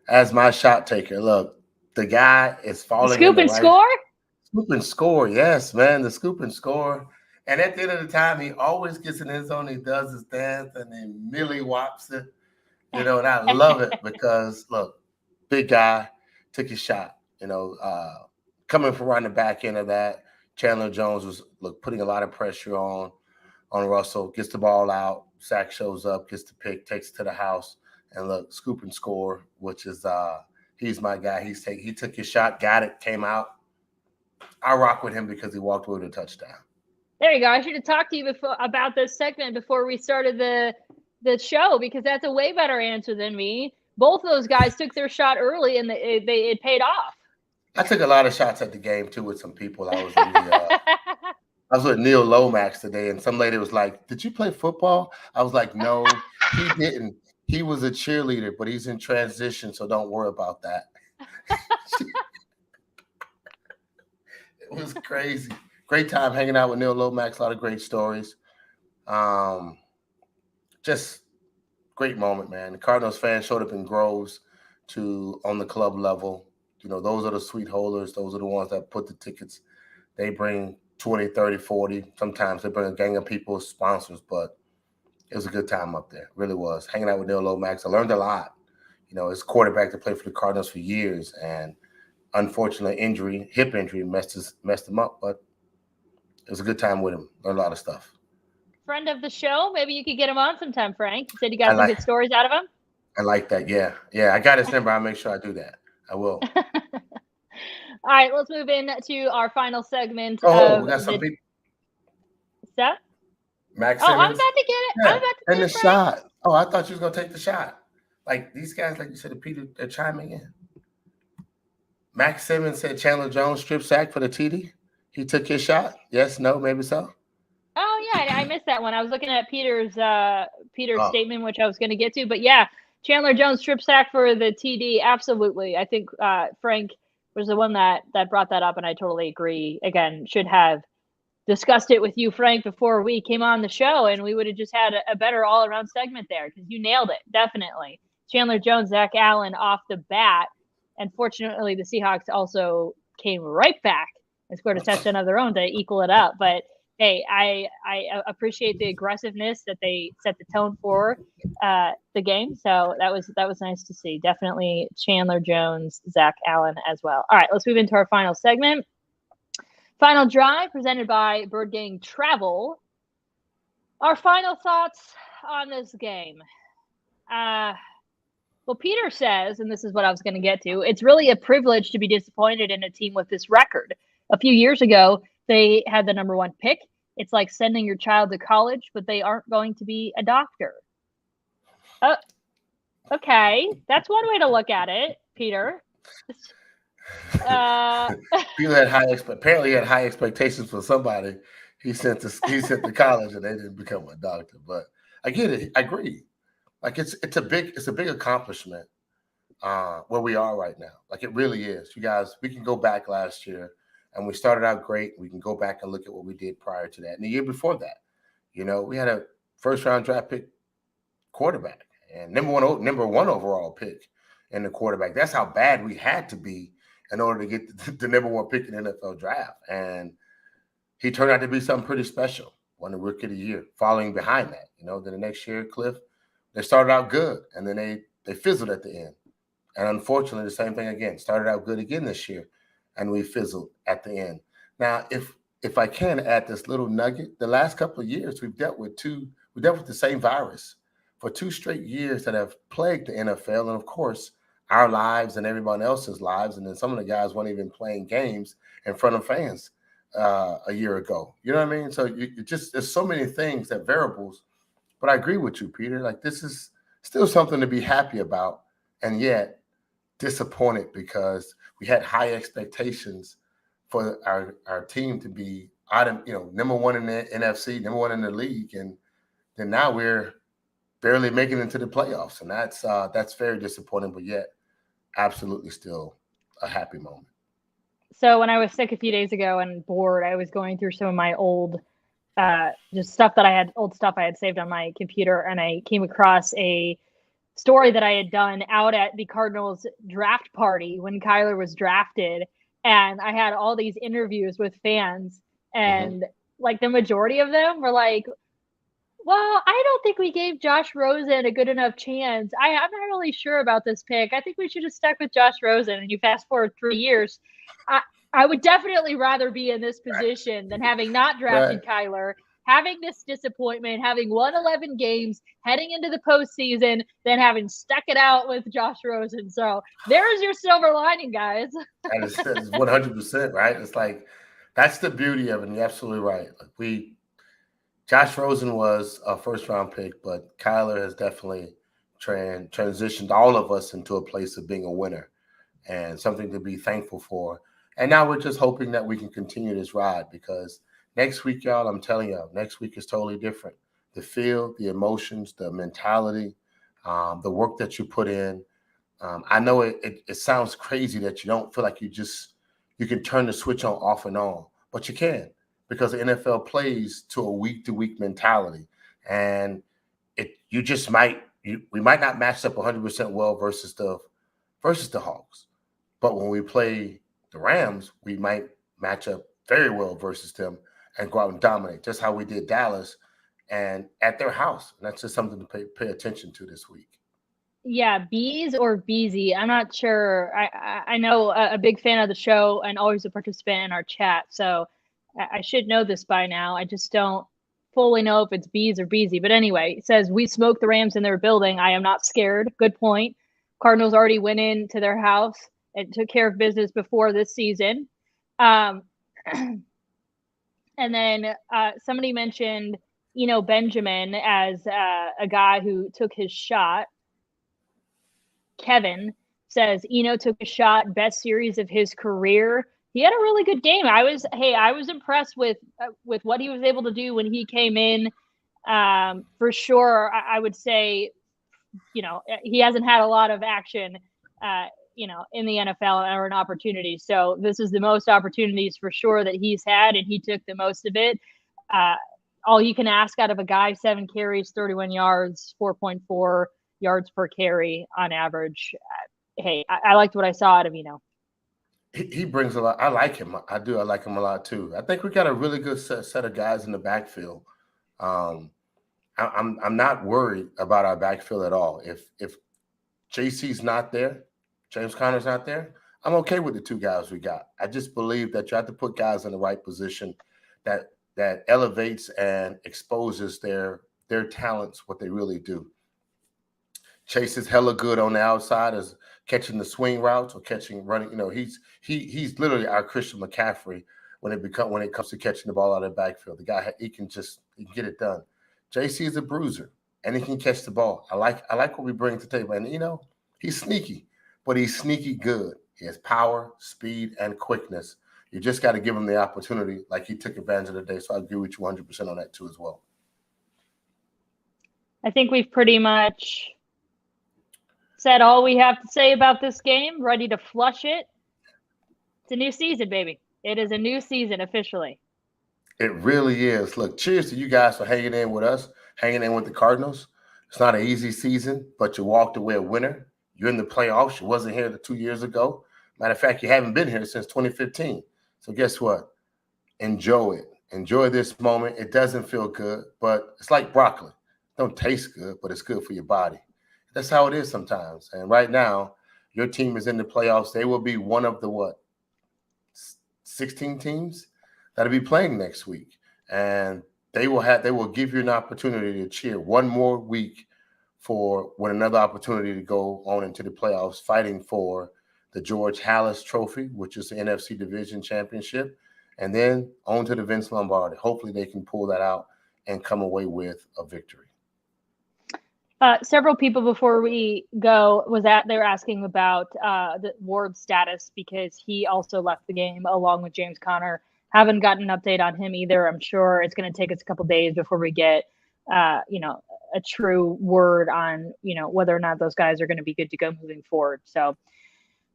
as my shot taker. Look, the guy is falling. Scoop and score? Scoop and score, yes, man. The scoop and score. And at the end of the time, he always gets in his zone. He does his dance and then millie wops it. And I love it because, look, big guy, took his shot. Coming from right in the back end of that, Chandler Jones was putting a lot of pressure on Russell, gets the ball out, Zach shows up, gets the pick, takes it to the house, and look, scoop and score, which is he's my guy. He took his shot, got it, came out. I rock with him because he walked away with a touchdown. There you go. I should have talked to you about this segment before we started the show, because that's a way better answer than me. Both of those guys took their shot early, and it paid off. I took a lot of shots at the game too with some people. I was with Neil Lomax today, and some lady was like, "Did you play football?" I was like, "No, he didn't. He was a cheerleader, but he's in transition, so don't worry about that." It was crazy. Great time hanging out with Neil Lomax. A lot of great stories. Just great moment, man. The Cardinals fans showed up in groves on the club level. Those are the sweet holders. Those are the ones that put the tickets. They bring 20, 30, 40. Sometimes they bring a gang of people, sponsors, but it was a good time up there. It really was. Hanging out with Neil Lomax. I learned a lot. His quarterback that played for the Cardinals for years, and unfortunately, hip injury messed him up, but it was a good time with him. Learned a lot of stuff. Friend of the show. Maybe you could get him on sometime, Frank. You said you got some good stories out of him. I like that. Yeah. I got his number. I'll make sure I do that. I will. All right, let's move into our final segment. We got some people. What's that? Max Simmons. I'm about to get it. Yeah. I'm about to and get the shot. Oh, I thought you was going to take the shot. Like these guys, like you said, they're chiming in. Max Simmons said Chandler Jones strip sack for the TD. He took his shot. Yes, no, maybe so. Oh, yeah, I missed that one. I was looking at Peter's statement, which I was going to get to. But, yeah, Chandler Jones strip sack for the TD, absolutely. I think Frank was the one that brought that up, and I totally agree. Again, should have discussed it with you, Frank, before we came on the show, and we would have just had a better all-around segment there because you nailed it, definitely. Chandler Jones, Zach Allen off the bat. And fortunately, the Seahawks also came right back They scored a touchdown of their own to equal it up. But hey, I appreciate the aggressiveness that they set the tone for the game. So that was nice to see. Definitely Chandler Jones, Zach Allen as well. All right, let's move into our final segment. Final drive presented by Bird Gang Travel. Our final thoughts on this game. Well, Peter says, and this is what I was going to get to, it's really a privilege to be disappointed in a team with this record. A few years ago, they had the number 1 pick. It's like sending your child to college, but they aren't going to be a doctor. Okay, that's one way to look at it, Peter. Peter had apparently had high expectations for somebody. He sent to college, and they didn't become a doctor. But I get it. I agree. Like it's a big accomplishment where we are right now. Like it really is. You guys, we can go back last year and we started out great. We can go back and look at what we did prior to that. And the year before that, we had a first round draft pick quarterback and number one overall pick in the quarterback. That's how bad we had to be in order to get the number 1 pick in the NFL draft. And he turned out to be something pretty special. Won the Rookie of the Year. Following behind that, then the next year, Kliff, they started out good, and then they fizzled at the end. And unfortunately, the same thing again. Started out good again this year, and we fizzled at the end. Now, if I can add this little nugget, the last couple of years we've dealt with the same virus for 2 straight years that have plagued the NFL, and of course, our lives and everyone else's lives. And then some of the guys weren't even playing games in front of fans a year ago. You know what I mean? So there's so many things that variables. But I agree with you, Peter. Like this is still something to be happy about, and yet disappointed because we had high expectations for our team to be number 1 in the NFC, number 1 in the league, and then now we're barely making it into the playoffs, and that's very disappointing. But yet, absolutely still a happy moment. So when I was sick a few days ago and bored, I was going through some of my old just stuff I had saved on my computer, and I came across a story that I had done out at the Cardinals draft party when Kyler was drafted, and I had all these interviews with fans, and like the majority of them were like, well, I don't think we gave Josh Rosen a good enough chance. I'm not really sure about this pick. I think we should have stuck with Josh Rosen. And you fast forward 3 years. I would definitely rather be in this position than having not drafted Kyler, having this disappointment, having won 11 games, heading into the postseason, than having stuck it out with Josh Rosen. So there's your silver lining, guys. That is 100%, right? It's like that's the beauty of it. And you're absolutely right. Like Josh Rosen was a first-round pick, but Kyler has definitely transitioned all of us into a place of being a winner and something to be thankful for. And now we're just hoping that we can continue this ride, because next week, y'all, I'm telling you, next week is totally different. The feel, the emotions, the mentality, the work that you put in. I know it sounds crazy that you don't feel like you can turn the switch on off and on, but you can. Because the NFL plays to a week-to-week mentality, and we might not match up 100% well versus the Hawks, but when we play the Rams, we might match up very well versus them and go out and dominate, just how we did Dallas and at their house. And that's just something to pay attention to this week. Yeah, Bees or Beezy, I'm not sure. I know a big fan of the show and always a participant in our chat, so I should know this by now. I just don't fully know if it's Bees or Beezy. But anyway, it says, we smoked the Rams in their building. I am not scared. Good point. Cardinals already went into their house and took care of business before this season. And then somebody mentioned, Benjamin as a guy who took his shot. Kevin says, took a shot, best series of his career. He had a really good game. I was impressed with what he was able to do when he came in. For sure, I would say, he hasn't had a lot of action, in the NFL or an opportunity. So this is the most opportunities for sure that he's had, and he took the most of it. All you can ask out of a guy: 7 carries, 31 yards, 4.4 yards per carry on average. Hey, I liked what I saw out of, he brings a lot. I like him. I do. I like him a lot too. I think we got a really good set of guys in the backfield. I'm not worried about our backfield at all. If JC's not there, James Conner's not there, I'm okay with the two guys we got. I just believe that you have to put guys in the right position that elevates and exposes their talents, what they really do. Chase is hella good on the outside as catching the swing routes or running. He's literally our Christian McCaffrey when it comes to catching the ball out of the backfield. The guy he can get it done. JC is a bruiser and he can catch the ball. I like what we bring to the table. And he's sneaky, but he's sneaky good. He has power, speed, and quickness. You just got to give him the opportunity, like he took advantage of the day. So I agree with you 100% on that too as well. I think we've pretty much said all we have to say about this game. Ready to flush it. It's a new season, baby. It is a new season officially. It really is. Look, cheers to you guys for hanging in with us, hanging in with the Cardinals. It's not an easy season, but you walked away a winner. You're in the playoffs. You wasn't here 2 years ago. Matter of fact, you haven't been here since 2015. So guess what? Enjoy it. Enjoy this moment. It doesn't feel good, but it's like broccoli. It don't taste good, but it's good for your body. That's how it is sometimes. And right now, your team is in the playoffs. They will be one of the 16 teams that'll be playing next week. And they will give you an opportunity to cheer one more week for another opportunity to go on into the playoffs, fighting for the George Halas Trophy, which is the NFC Division Championship, and then on to the Vince Lombardi. Hopefully they can pull that out and come away with a victory. Several people before we go they were asking about the Ward's status because he also left the game along with James Conner. Haven't gotten an update on him either. I'm sure it's going to take us a couple days before we get a true word on whether or not those guys are going to be good to go moving forward. So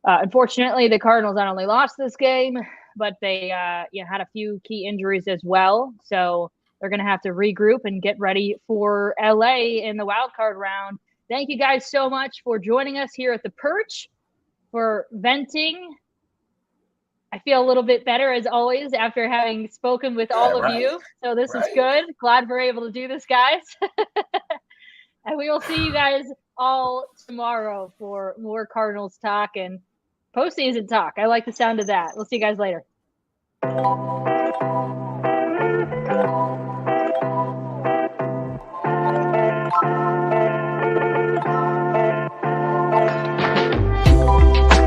unfortunately, the Cardinals not only lost this game, but they had a few key injuries as well. So they're going to have to regroup and get ready for LA in the wild card round. Thank you guys so much for joining us here at the Perch, for venting. I feel a little bit better as always after having spoken with all of you. So this is good. Glad we're able to do this, guys. And we will see you guys all tomorrow for more Cardinals talk and postseason talk. I like the sound of that. We'll see you guys later.